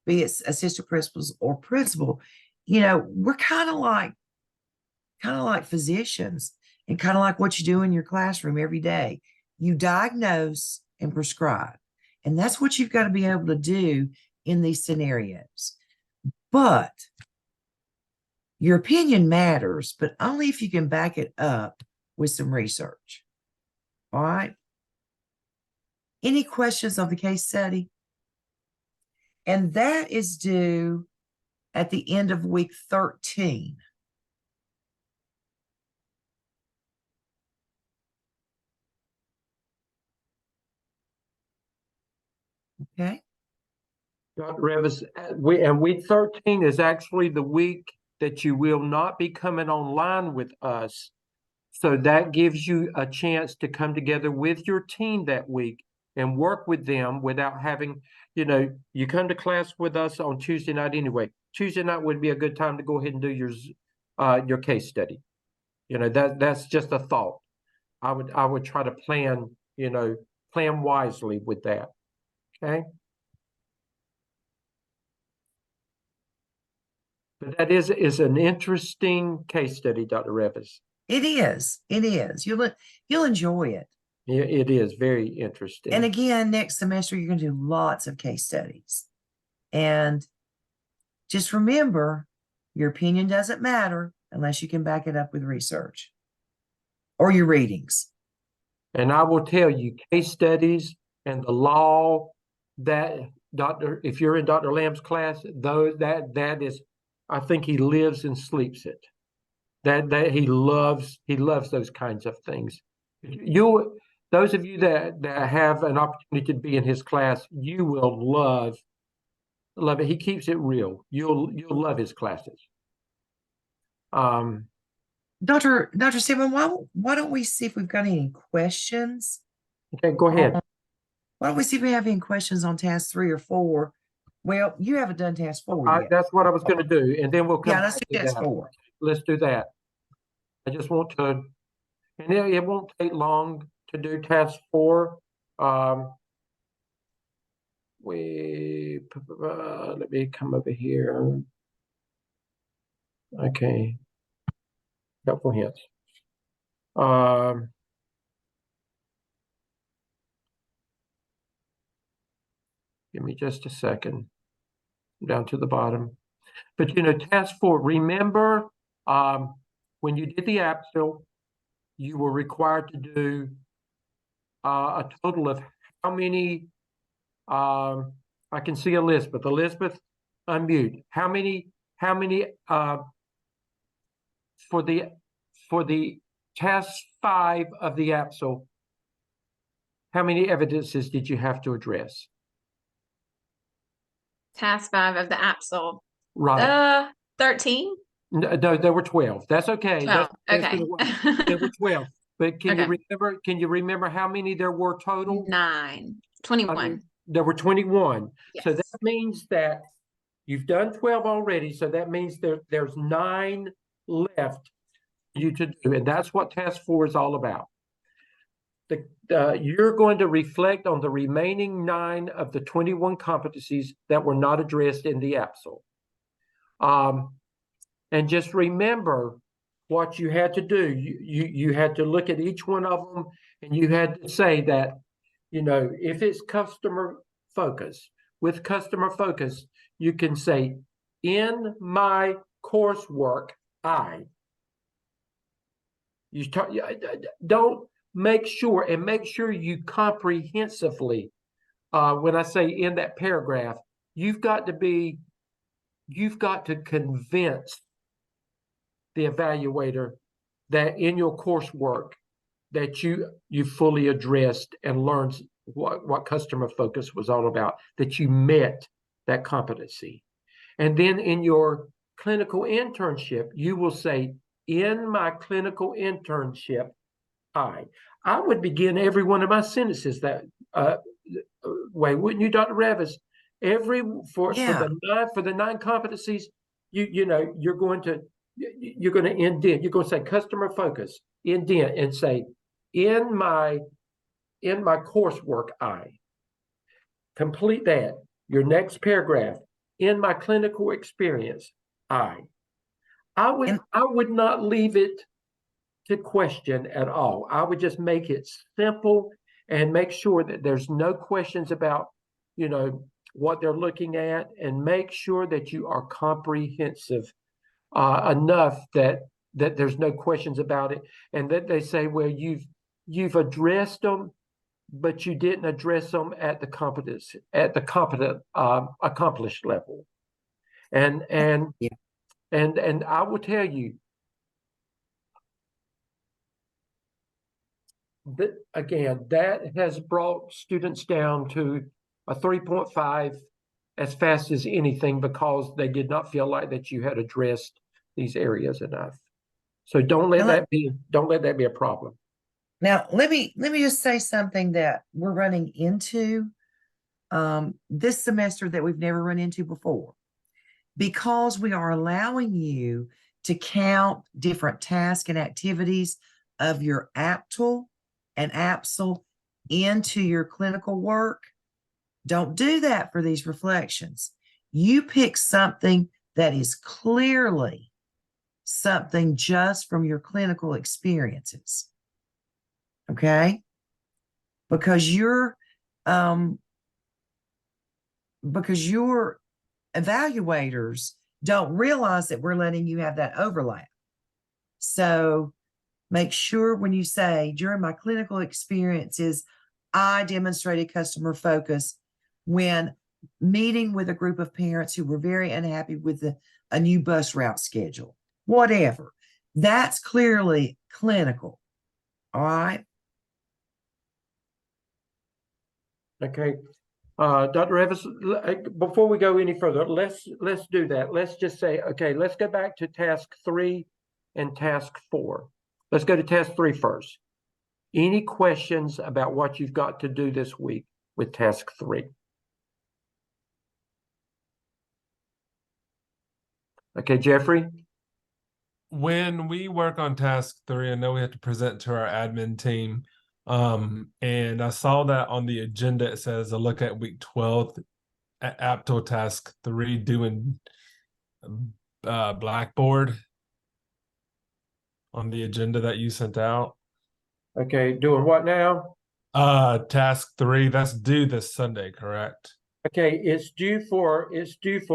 be it assistant principals or principal, we're kind of like physicians, and kind of like what you do in your classroom every day. You diagnose and prescribe. And that's what you've got to be able to do in these scenarios. But your opinion matters, but only if you can back it up with some research. All right. Any questions on the case study? And that is due at the end of week 13. Okay. Dr. Revis, week 13 is actually the week that you will not be coming online with us. So that gives you a chance to come together with your team that week and work with them without having, you come to class with us on Tuesday night anyway. Tuesday night would be a good time to go ahead and do your case study. That's just a thought. I would try to plan wisely with that. Okay. But that is an interesting case study, Dr. Revis. It is. It is. You'll enjoy it. Yeah, it is very interesting. And again, next semester, you're going to do lots of case studies. And just remember, your opinion doesn't matter unless you can back it up with research or your readings. And I will tell you, case studies and the law, that if you're in Dr. Lamb's class, that is, I think he lives and sleeps it. That he loves those kinds of things. Those of you that have an opportunity to be in his class, you will love it. He keeps it real. You'll love his classes. Dr. Stephen, why don't we see if we've got any questions? Okay, go ahead. Why don't we see if we have any questions on task 3 or 4? Well, you haven't done task 4 yet. That's what I was going to do, and then we'll come. Yeah, let's do task 4. Let's do that. I just want to, and it won't take long to do task 4. Let me come over here. Okay. Couple hints. Give me just a second. Down to the bottom. But task 4, remember when you did the AAPTEL, you were required to do a total of how many, I can see Elizabeth. Elizabeth, unmute. How many for the task 5 of the AAPTEL, how many evidences did you have to address? Task 5 of the AAPTEL. Right. 13? No, there were 12. That's okay. 12. Okay. There were 12. But can Okay. you remember how many there were total? 21. I mean, there were 21. Yes. So that means that you've done 12 already. So that means there's 9 left for you to do. And that's what task 4 is all about. You're going to reflect on the remaining 9 of the 21 competencies that were not addressed in the AAPTEL. And just remember what you had to do. You had to look at each one of them, and you had to say that, if it's customer focus, with customer focus, you can say, in my coursework, don't make sure you comprehensively, when I say in that paragraph, you've got to convince the evaluator that in your coursework that you fully addressed and learned what customer focus was all about, that you met that competency. And then in your clinical internship, you will say, in my clinical internship, I would begin every one of my sentences that way, wouldn't you, Dr. Revis? For the 9 competencies, you're going to indent. You're going to say customer focus, indent, and say in my coursework, complete that. Your next paragraph, in my clinical experience, I would not leave it to question at all. I would just make it simple and make sure that there's no questions about, what they're looking at, and make sure that you are comprehensive enough that there's no questions about it, and that they say, well, you've addressed them, but you didn't address them at the competent accomplished level. And Yeah. and I will tell you that again, that has brought students down to a 3.5 as fast as anything, because they did not feel like that you had addressed these areas enough. So don't let that be a problem. Now, let me just say something that we're running into this semester that we've never run into before, because we are allowing you to count different tasks and activities of your AAPTEL and APSL into your clinical work. Don't do that for these reflections. You pick something that is clearly something just from your clinical experiences. Okay? Because your evaluators don't realize that we're letting you have that overlap. So make sure when you say, during my clinical experiences, I demonstrated customer focus when meeting with a group of parents who were very unhappy with a new bus route schedule, whatever. That's clearly clinical. All right. Okay. Dr. Evans, before we go any further, let's do that. Let's just say, okay, let's go back to task 3 and task 4. Let's go to task 3 first. Any questions about what you've got to do this week with task 3? Okay, Jeffrey? When we work on task 3, I know we have to present to our admin team. And I saw that on the agenda, it says a look at week 12 at AAPTEL Task 3 doing Blackboard on the agenda that you sent out. Okay, doing what now? Task 3, that's due this Sunday, correct? Okay, it's due for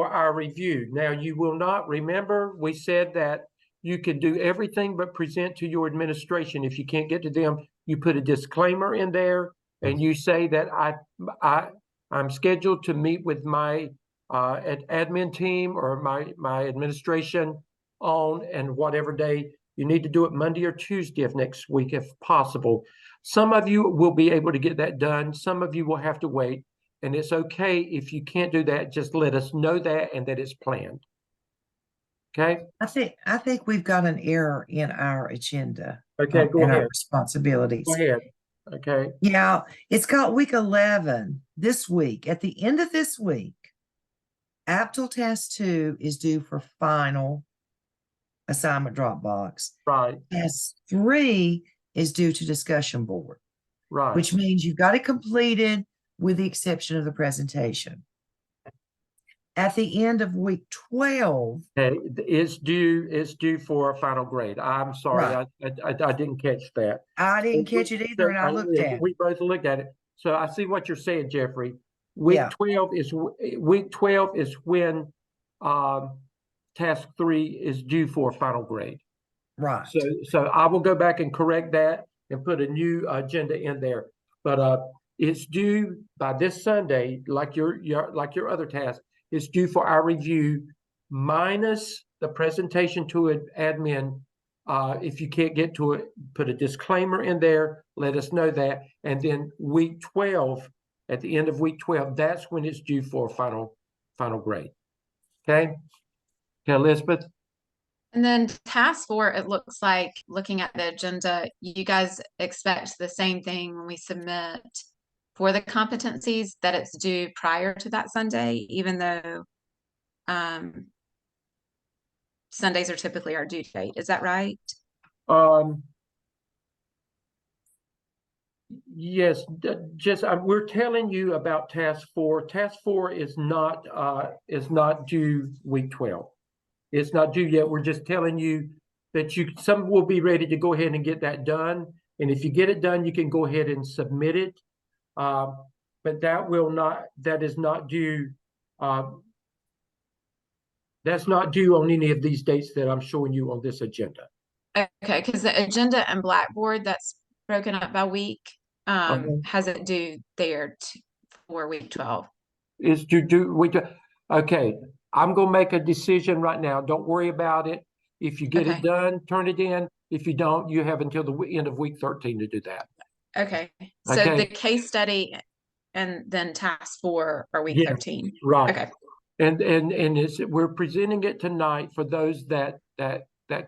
our review. Now, you will not remember, we said that you could do everything but present to your administration. If you can't get to them, you put a disclaimer in there and you say that I'm scheduled to meet with my admin team or my administration on and whatever day. You need to do it Monday or Tuesday of next week if possible. Some of you will be able to get that done. Some of you will have to wait. And it's okay if you can't do that. Just let us know that and that it's planned. Okay. I think we've got an error in our agenda. Okay, go and ahead. our responsibilities. Go ahead. Okay. Yeah, it's got week 11 this week. At the end of this week, AAPTEL Task 2 is due for final assignment Dropbox. Right. Task 3 is due to discussion board, Right. which means you've got it completed with the exception of the presentation. At the end of week 12, Okay, it's due for a final grade. I'm sorry, Right. I didn't catch that. I didn't catch it either, and I looked at it. We both looked at it. So I see what you're saying, Jeffrey. Week Yeah. 12 is when task 3 is due for a final grade. Right. So I will go back and correct that and put a new agenda in there. But it's due by this Sunday, like your other task. It's due for our review minus the presentation to an admin. If you can't get to it, put a disclaimer in there. Let us know that. And then week 12, at the end of week 12, that's when it's due for a final grade. Okay, Elizabeth. And then task 4, it looks like, looking at the agenda, you guys expect the same thing when we submit for the competencies, that it's due prior to that Sunday, even though Sundays are typically our due date. Is that right? Yes, we're telling you about task 4. Task 4 is not due week 12. It's not due yet. We're just telling you that some will be ready to go ahead and get that done. And if you get it done, you can go ahead and submit it. But that is not due. That's not due on any of these dates that I'm showing you on this agenda. Okay, because the agenda and Blackboard that's broken up by week Uh-huh. has it due there for week 12. Is to do okay. I'm gonna make a decision right now. Don't worry about it. If you get Okay. it done, turn it in. If you don't, you have until the end of week 13 to do that. Okay. So Okay. the case study and then task 4 are week Yeah, 13. right. Okay. And we're presenting it tonight for those that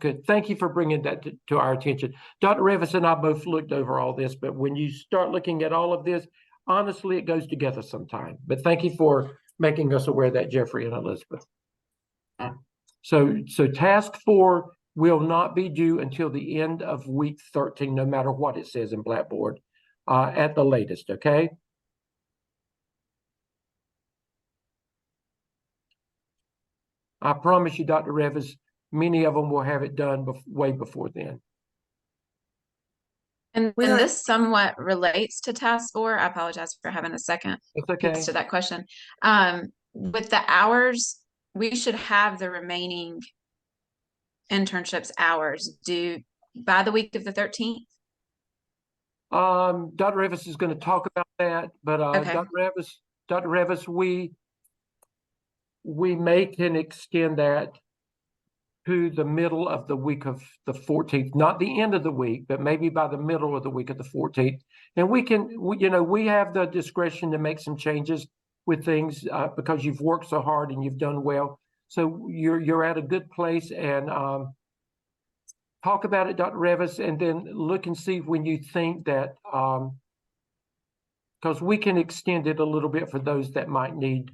could. Thank you for bringing that to our attention. Dr. Revis and I both looked over all this, but when you start looking at all of this, honestly, it goes together sometime. But thank you for making us aware of that, Jeffrey and Elizabeth. So task 4 will not be due until the end of week 13, no matter what it says in Blackboard, at the latest, okay? I promise you, Dr. Revis, many of them will have it done way before then. And Well, this somewhat relates to task 4. I apologize for having a second It's okay. piece to that question. With the hours, we should have the remaining internships hours due by the week of the 13th. Dr. Revis is going to talk about that, but Okay. Dr. Revis, we can extend that to the middle of the week of the 14th, not the end of the week, but maybe by the middle of the week of the 14th. And we have the discretion to make some changes with things because you've worked so hard and you've done well. So you're at a good place, and talk about it, Dr. Revis, and then look and see when you think that, because we can extend it a little bit for those that might need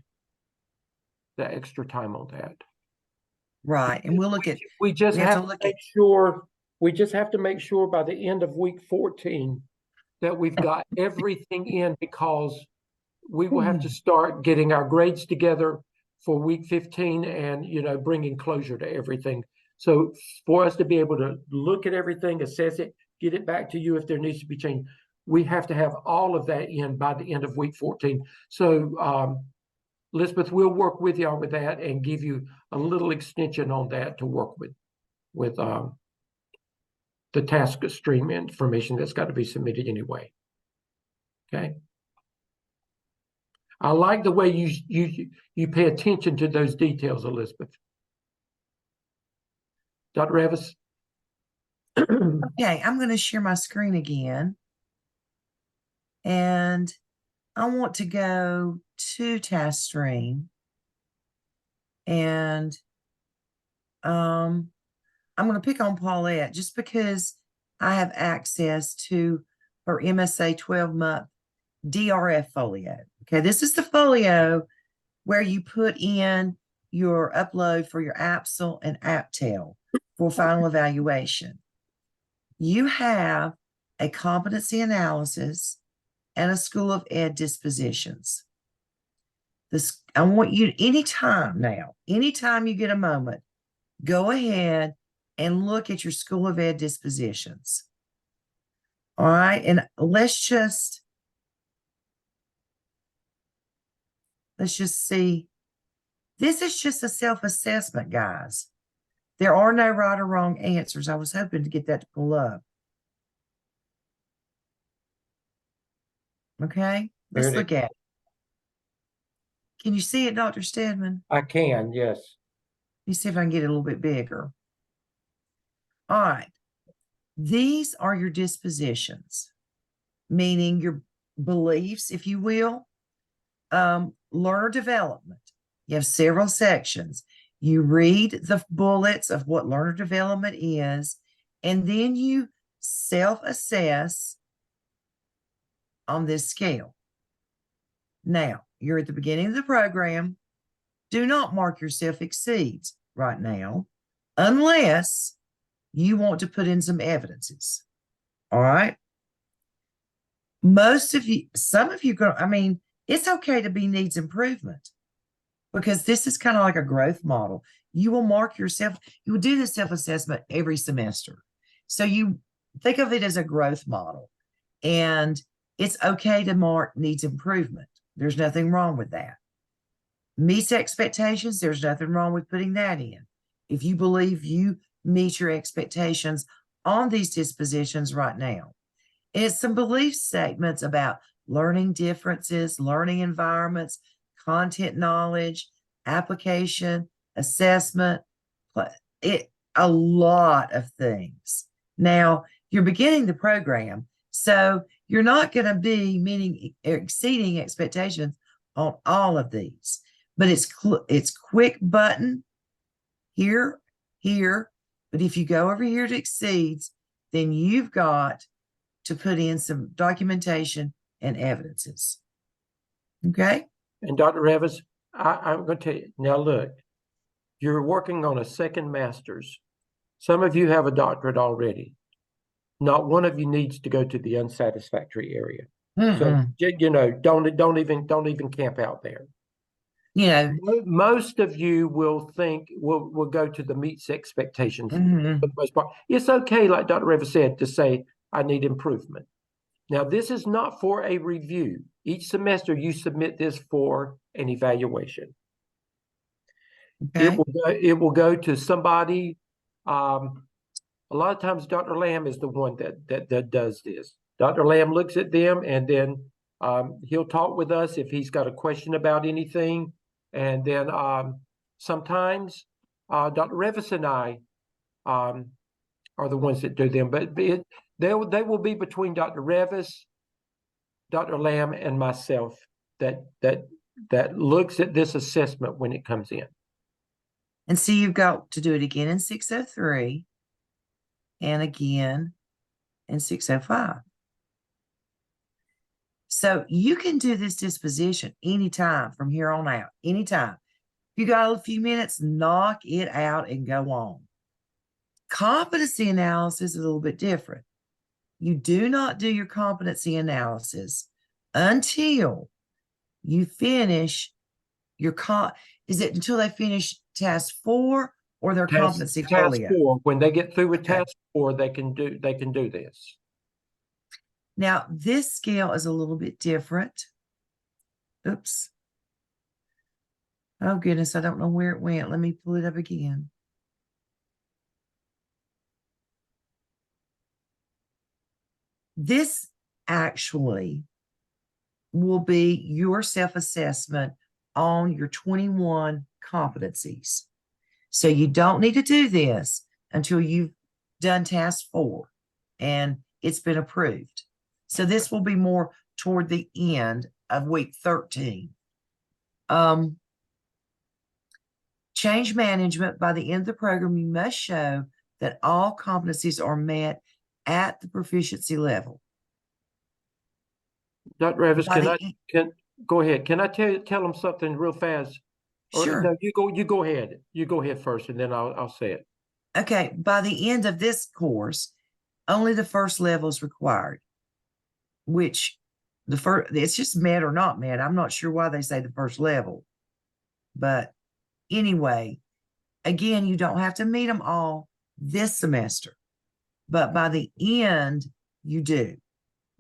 the extra time on that. right. And we'll look at, We just we have have to to look make sure, we just have to make sure by the end of week 14 that we've got everything in, because we will have to start getting our grades together for week 15 and, bringing closure to everything. So for us to be able to look at everything, assess it, get it back to you if there needs to be change, we have to have all of that in by the end of week 14. So Elizabeth, we'll work with y'all with that and give you a little extension on that to work with the Taskstream information that's got to be submitted anyway. Okay. I like the way you pay attention to those details, Elizabeth. Dr. Revis? okay, I'm going to share my screen again. And I want to go to Taskstream. And I'm going to pick on Paulette just because I have access to her MSA 12-month DRF folio. Okay, this is the folio where you put in your upload for your AAPTEL and AAPTEL for final evaluation. You have a competency analysis and a School of Ed dispositions. I want you anytime you get a moment, go ahead and look at your School of Ed dispositions. All right, and let's just see. This is just a self-assessment, guys. There are no right or wrong answers. I was hoping to get that to pull up. Okay, let's look at it. Can you see it, Dr. Stedman? I can, yes. Let me see if I can get it a little bit bigger. All right. These are your dispositions, meaning your beliefs, if you will. Learner development. You have several sections. You read the bullets of what learner development is, and then you self-assess on this scale. Now, you're at the beginning of the program. Do not mark yourself exceeds right now, unless you want to put in some evidences. All right. Most of you, some of you go, I mean, it's okay to be needs improvement because this is kind of like a growth model. You will mark yourself, you will do the self-assessment every semester. So you think of it as a growth model, and it's okay to mark needs improvement. There's nothing wrong with that. Meets expectations, there's nothing wrong with putting that in. If you believe you meet your expectations on these dispositions right now. It's some belief statements about learning differences, learning environments, content knowledge, application, assessment, a lot of things. Now, you're beginning the program, so you're not going to be meeting exceeding expectations on all of these, but it's quick button here, here. But if you go over here to exceeds, then you've got to put in some documentation and evidences. Okay. And Dr. Evans, I'm going to tell you, now look, you're working on a second master's. Some of you have a doctorate already. Not one of you needs to go to the unsatisfactory area. So, you know, don't even camp out there. You know, most of you will go to the meets expectations for the most part. It's okay, like Dr. Evans said, to say, I need improvement. Now, this is not for a review. Each semester, you submit this for an evaluation. okay. It will go to somebody. A lot of times, Dr. Lamb is the one that does this. Dr. Lamb looks at them, and then he'll talk with us if he's got a question about anything. And then sometimes Dr. Revis and I are the ones that do them, but they will be between Dr. Revis, Dr. Lamb, and myself that looks at this assessment when it comes in. And see, you've got to do it again in 603 and again in 605. So you can do this disposition anytime from here on out, anytime. If you got a few minutes, knock it out and go on. Competency analysis is a little bit different. You do not do your competency analysis until you finish your is it until they finish task 4 or their competency folio? Task 4. When they get through with task 4, they can do this. Now, this scale is a little bit different. Oops. Oh, goodness, I don't know where it went. Let me pull it up again. This actually will be your self-assessment on your 21 competencies. So you don't need to do this until you've done task 4 and it's been approved. So this will be more toward the end of week 13. Change management. By the end of the program, you must show that all competencies are met at the proficiency level. Dr. Revis, can go ahead. Can I tell them something real fast? Sure. Or, no, you go ahead. You go ahead first, and then I'll say it. Okay. By the end of this course, only the first level is required, which it's just met or not met. I'm not sure why they say the first level, but anyway, again, you don't have to meet them all this semester, but by the end, you do.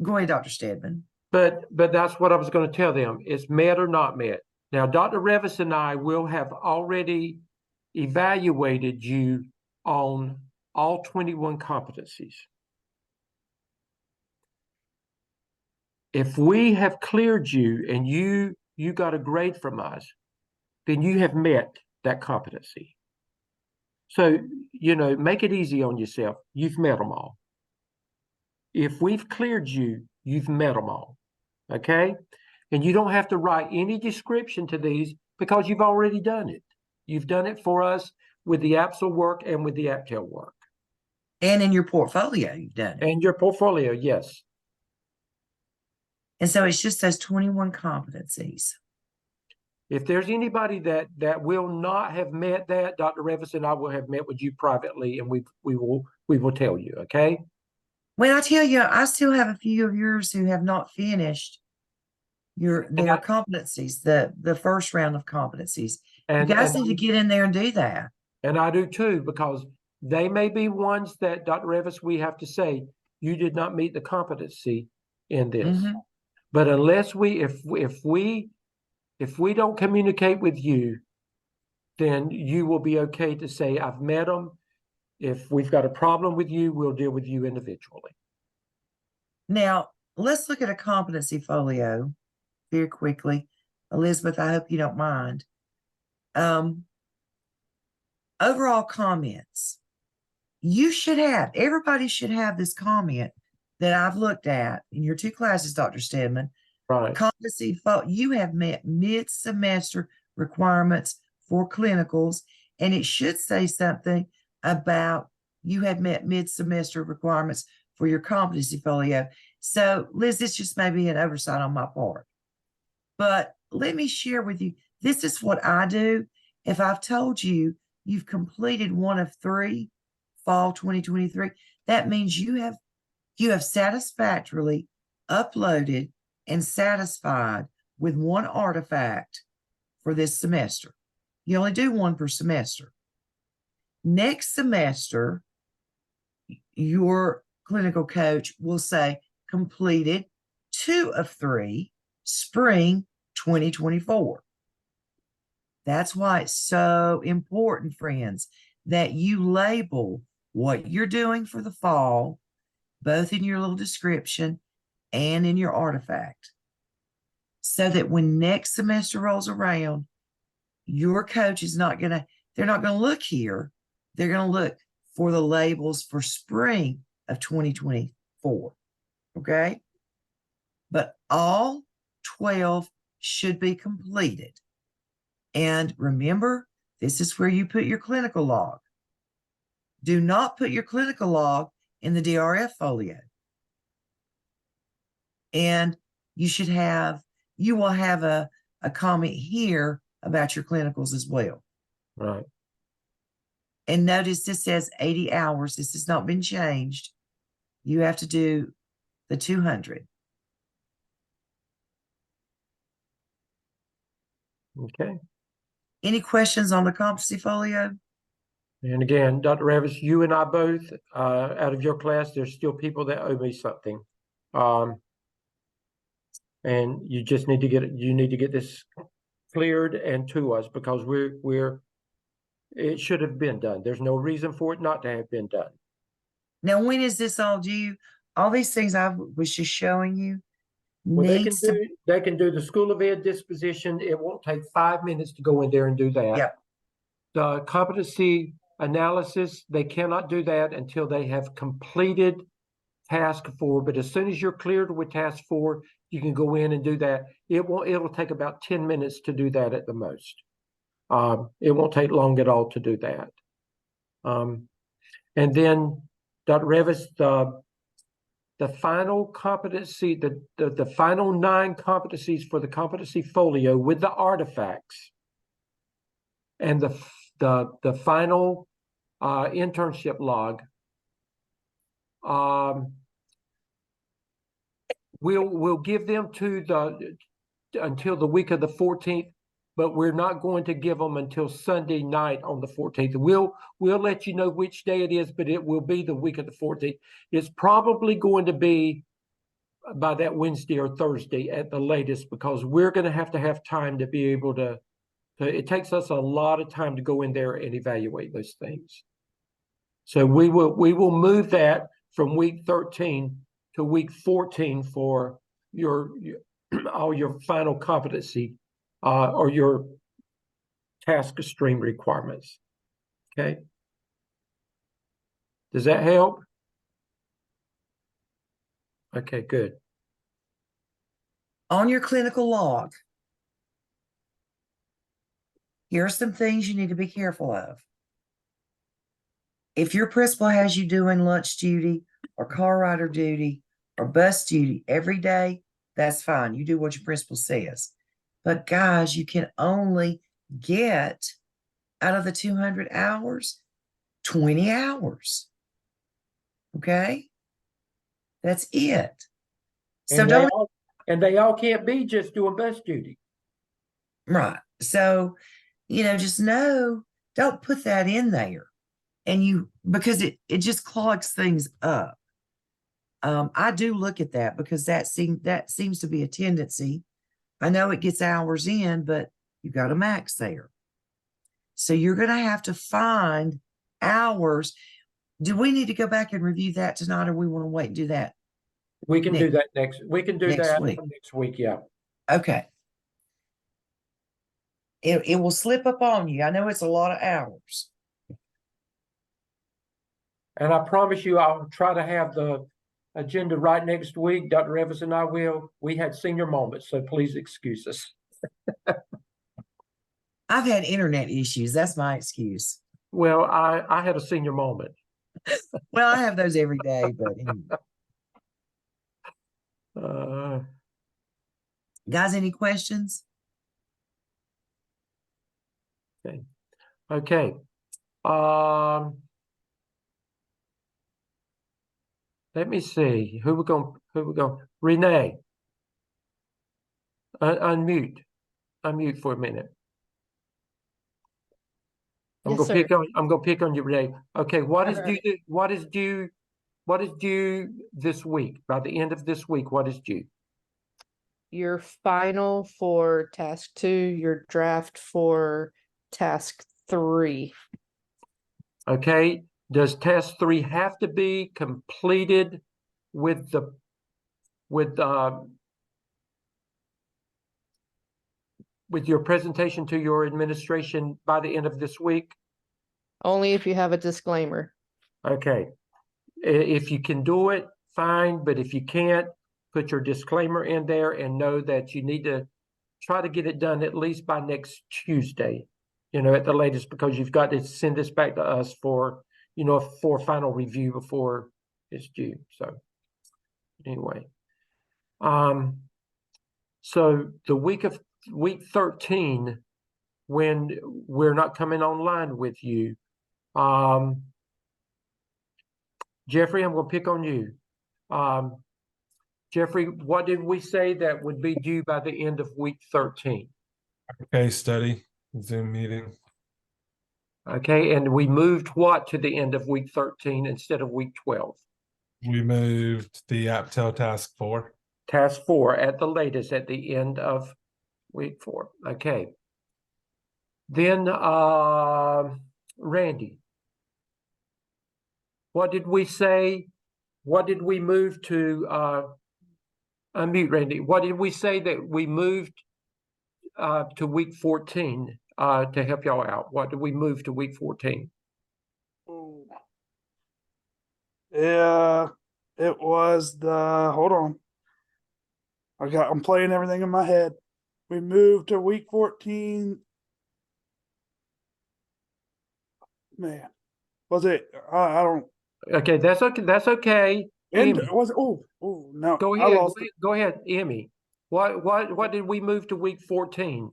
Go ahead, Dr. Stedman. But that's what I was going to tell them. It's met or not met. Now, Dr. Revis and I will have already evaluated you on all 21 competencies. If we have cleared you and you got a grade from us, then you have met that competency. So, you know, make it easy on yourself. You've met them all. If we've cleared you, you've met them all. Okay? And you don't have to write any description to these because you've already done it. You've done it for us with the AAPTEL work and with the AAPTEL work. And in your portfolio, you've done it. And your portfolio, yes. And so it's just those 21 competencies. If there's anybody that will not have met that, Dr. Revis and I will have met with you privately, and we will tell you, okay? When I tell you, I still have a few of yours who have not finished their competencies, the first round of competencies. You And guys need to get in there and do that. and I do too, because they may be ones that, Dr. Evans, we have to say, you did not meet the competency in this. Mhm. But unless if we don't communicate with you, then you will be okay to say, I've met them. If we've got a problem with you, we'll deal with you individually. Now, let's look at a competency folio very quickly. Elizabeth, I hope you don't mind. Overall comments. Everybody should have this comment that I've looked at in your two classes, Dr. Stedman. Right. Competency, you have met mid-semester requirements for clinicals, and it should say something about you have met mid-semester requirements for your competency folio. So, Liz, this just may be an oversight on my part. But let me share with you, this is what I do. If I've told you you've completed one of 3 fall 2023, that means you have satisfactorily uploaded and satisfied with one artifact for this semester. You only do one per semester. Next semester, your clinical coach will say completed 2 of 3 spring 2024. That's why it's so important, friends, that you label what you're doing for the fall, both in your little description and in your artifact, so that when next semester rolls around, your coach is not going to, they're not going to look here. They're going to look for the labels for spring of 2024. Okay. But all 12 should be completed. And remember, this is where you put your clinical log. Do not put your clinical log in the DRF folio. And you will have a comment here about your clinicals as well. Right. And notice this says 80 hours. This has not been changed. You have to do the 200. Okay. Any questions on the competency folio? And again, Dr. Revis, you and I both, out of your class, there's still people that owe me something. And you just need to get this cleared and to us, because it should have been done. There's no reason for it not to have been done. Now, when is this all due? All these things I was just showing you. Well, they can do the School of Ed disposition. It won't take 5 minutes to go in there and do that. Yep. The competency analysis, they cannot do that until they have completed task 4. But as soon as you're cleared with task 4, you can go in and do that. It'll take about 10 minutes to do that at the most. It won't take long at all to do that. And then, Dr. Revis, the final competency, the final 9 competencies for the competency folio with the artifacts, and the final internship log, we'll give them until the week of the 14th, but we're not going to give them until Sunday night on the 14th. We'll let you know which day it is, but it will be the week of the 14th. It's probably going to be by that Wednesday or Thursday at the latest, because we're going to have time to be able to, it takes us a lot of time to go in there and evaluate those things. So we will move that from week 13 to week 14 for all your final competency or your Taskstream requirements. Okay. Does that help? Okay, good. On your clinical log, here are some things you need to be careful of. If your principal has you doing lunch duty or car rider duty or bus duty every day, that's fine. You do what your principal says. But guys, you can only get out of the 200 hours, 20 hours. Okay? That's it. So And don't, they all can't be just doing bus duty. right. So, just know, don't put that in there. And because it just clogs things up. I do look at that because that seems to be a tendency. I know it gets hours in, but you got a max there. So you're going to have to find hours. Do we need to go back and review that tonight, or we want to wait and do that? We can do that we can do next that week. next week, yeah. Okay. It will slip up on you. I know it's a lot of hours. And I promise you, I'll try to have the agenda right next week. Dr. Evans and I will. We had senior moments, so please excuse us. I've had internet issues. That's my excuse. Well, I had a senior moment. Well, I have those every day, but anyway. Guys, any questions? Okay. Let me see. Who we going? Renee. Unmute for a minute. I'm Yes, gonna sir. pick on you, Renee. Okay, what is Alright. due? What is due this week? By the end of this week, what is due? Your final for task 2, your draft for task 3. Okay, does task 3 have to be completed with your presentation to your administration by the end of this week? Only if you have a disclaimer. Okay, if you can do it, fine, but if you can't, put your disclaimer in there and know that you need to try to get it done at least by next Tuesday, at the latest, because you've got to send this back to us for final review before it's due. So anyway, so the week 13, when we're not coming online with you, Jeffrey, I'm going to pick on you. Jeffrey, what did we say that would be due by the end of week 13? Case study, Zoom meeting. Okay, and we moved what to the end of week 13 instead of week 12? We moved the AAPTEL Task 4. Task 4 at the latest at the end of week 4. Okay. Then Randy, what did we say? What did we move to unmute Randy? What did we say that we moved to week 14 to help y'all out? What did we move to week 14? Yeah, it was hold on. I'm playing everything in my head. We moved to week 14. Man, was it? I don't. Okay, that's okay. That's okay. And Emmy, was it? Oh, no. go I ahead. lost it. Go ahead, Emmy. What did we move to week 14?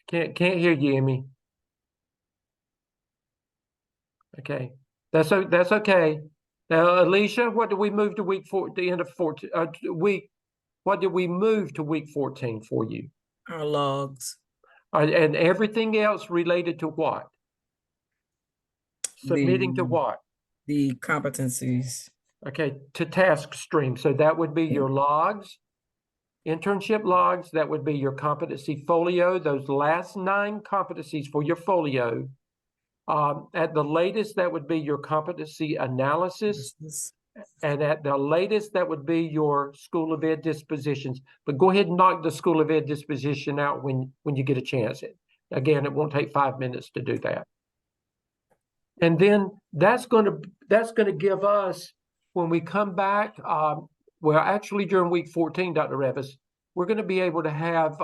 Can't hear you, Emmy. Okay, that's okay. Now, Alicia, what did we move to week 4? The end of 14 week. What did we move to week 14 for you? Our logs. And everything else related to what? Submitting to what? The competencies. Okay, to Taskstream. So that would be your logs, internship logs. That would be your competency folio. Those last 9 competencies for your folio. At the latest, that would be your competency analysis. And at the latest, that would be your School of Ed dispositions. But go ahead and knock the School of Ed disposition out when you get a chance. Again, it won't take 5 minutes to do that. And then that's going to give us, when we come back, well, actually during week 14, Dr. Revis, we're going to be able to have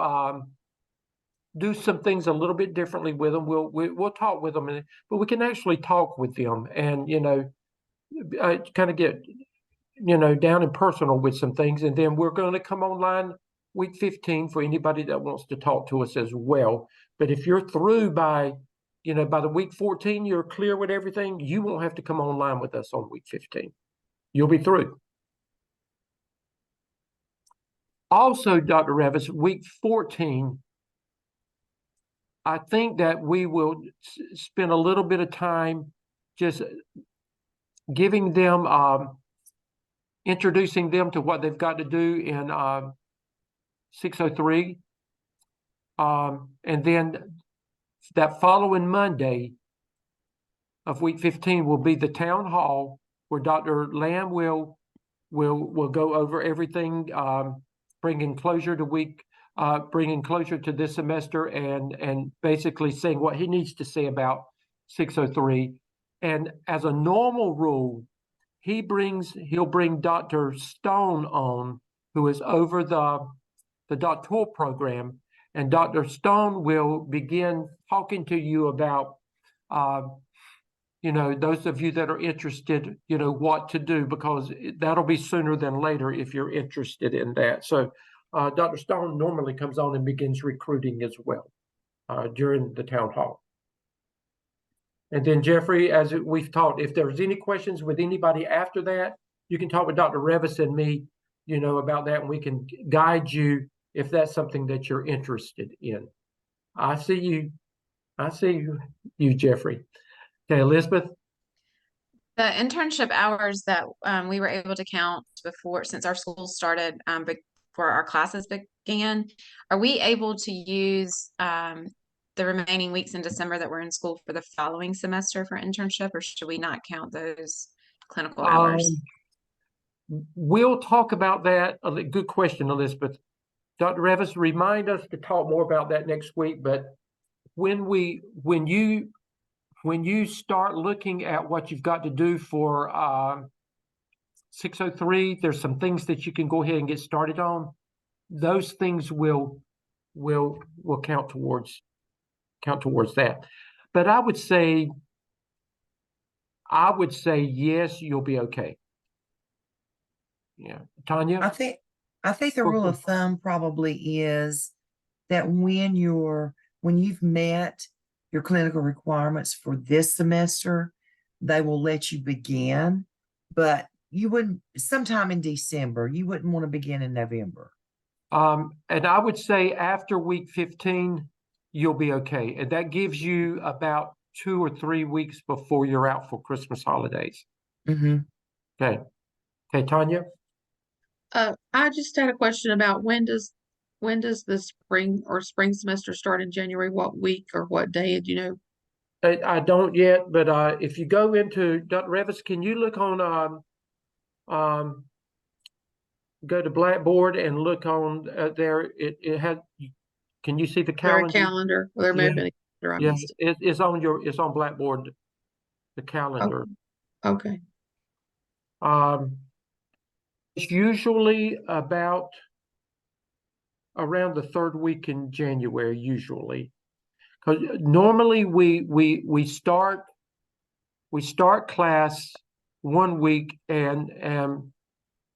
do some things a little bit differently with them. We'll talk with them, but we can actually talk with them and kind of get down and personal with some things. And then we're going to come online week 15 for anybody that wants to talk to us as well. But if you're through by by the week 14, you're clear with everything, you won't have to come online with us on week 15. You'll be through. Also, Dr. Revis, week 14, I think that we will spend a little bit of time just giving them, introducing them to what they've got to do in 603. And then that following Monday of week 15 will be the town hall where Dr. Lamb will go over everything, bringing closure to this semester and basically saying what he needs to say about 603. And as a normal rule, he'll bring Dr. Stone on, who is over the doctoral program, and Dr. Stone will begin talking to you about, those of you that are interested, what to do, because that'll be sooner than later if you're interested in that. So Dr. Stone normally comes on and begins recruiting as well during the town hall. And then Jeffrey, as we've talked, if there's any questions with anybody after that, you can talk with Dr. Revis and me, about that, and we can guide you if that's something that you're interested in. I see you, Jeffrey. Okay, Elizabeth. The internship hours that we were able to count before, since our school started, before our classes began, are we able to use the remaining weeks in December that we're in school for the following semester for internship, or should we not count those clinical hours? We'll talk about that. Good question, Elizabeth. Dr. Revis, remind us to talk more about that next week. But when you start looking at what you've got to do for 603, there's some things that you can go ahead and get started on. Those things will count towards that. But I would say yes, you'll be okay. Yeah, Tanya. I think the rule of thumb probably is that when you've met your clinical requirements for this semester, they will let you begin, but you wouldn't, sometime in December, you wouldn't want to begin in November. And I would say after week 15, you'll be okay. And that gives you about 2 or 3 weeks before you're out for Christmas holidays. Mm-hmm. Okay, Tanya. I just had a question about when does the spring semester start in January? What week or what day? Do you know? I don't yet, but if you go into Dr. Revis, can you look on go to Blackboard and look on there? It had. Can you see the calendar? There a calendar? Well, there may have been a calendar. I missed it. It's on Blackboard. The calendar. Okay. It's usually about around the 3rd week in January, usually, because normally we start class 1 week and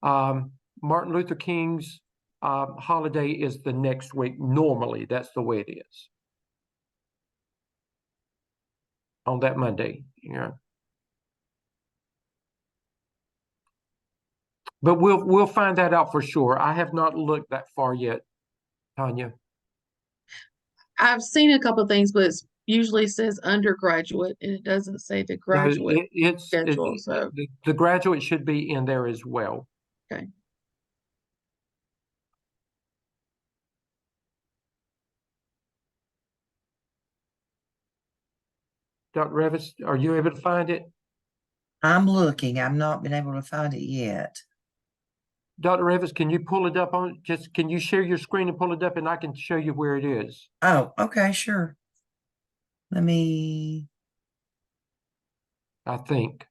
Martin Luther King's holiday is the next week. Normally, that's the way it is on that Monday. Yeah. But we'll find that out for sure. I have not looked that far yet, Tanya. I've seen a couple of things, but it usually says undergraduate and it doesn't say the graduate schedule. So the graduate should be in there as well. Okay. Dr. Revis, are you able to find it? I'm looking. I've not been able to find it yet. Dr. Revis, can you pull it up can you share your screen and pull it up and I can show you where it is? Oh, okay, sure. I think.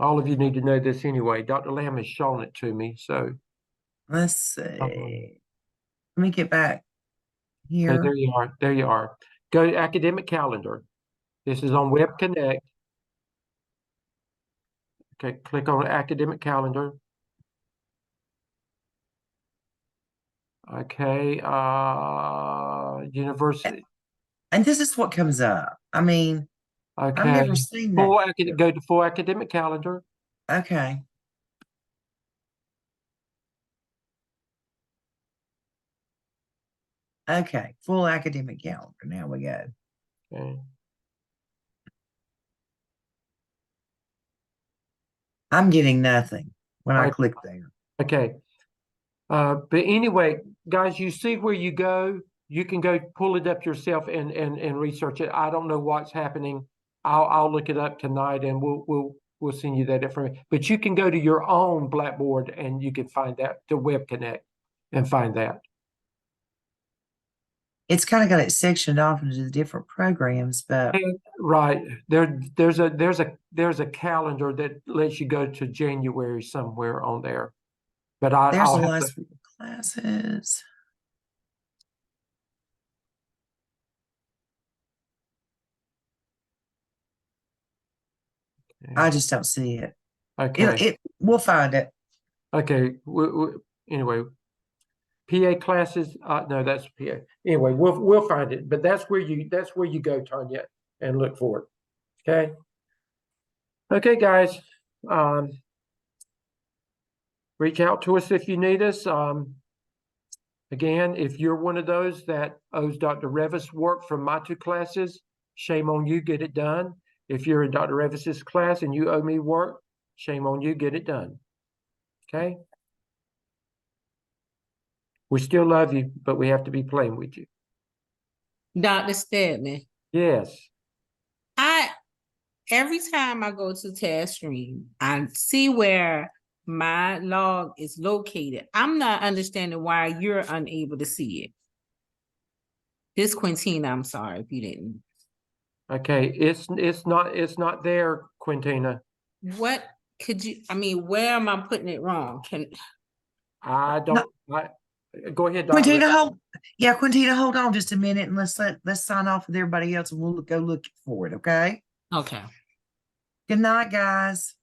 All of you need to know this anyway. Dr. Lamb has shown it to me, so. Let's see. Let me get back here. Okay, there you are. There you are. Go to academic calendar. This is on Web Connect. Okay, click on academic calendar. Okay, university. And this is what comes up. I mean, I've Okay. never seen that. Go to full academic calendar. Okay. Okay, full academic calendar. Now we go. Okay. I'm getting nothing when I Right. click there. Okay. But anyway, guys, you see where you go. You can go pull it up yourself and research it. I don't know what's happening. I'll look it up tonight and we'll send you that information. But you can go to your own Blackboard and you can find that to Web Connect and find that. It's kind of got it sectioned off into the different programs, but And, right. There's a calendar that lets you go to January somewhere on there. But there's I'll the have last to, week of classes. I just don't see it. okay. We'll find it. Okay. Anyway, PA classes. No, that's PA. Anyway, we'll find it. But that's where you go, Tanya, and look for it. Okay. Okay, guys. Reach out to us if you need us. Again, if you're one of those that owes Dr. Revis work from my 2 classes, shame on you. Get it done. If you're in Dr. Revis's class and you owe me work, shame on you. Get it done. Okay. We still love you, but we have to be playing with you. Dr. Stedman, Yes. every time I go to Taskstream, I see where my log is located. I'm not understanding why you're unable to see it. This Quintina, I'm sorry if you didn't. Okay. It's not there, Quintina. What could you, I mean, where am I putting it wrong? I don't. Go ahead, Dr. Quintina, hold on just a minute and let's sign off with everybody else and we'll go look for it, okay? Okay. Good night, guys.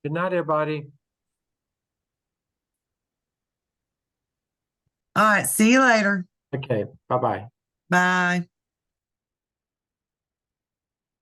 Good night, everybody. All right, see you later. Okay. Bye-bye. Bye.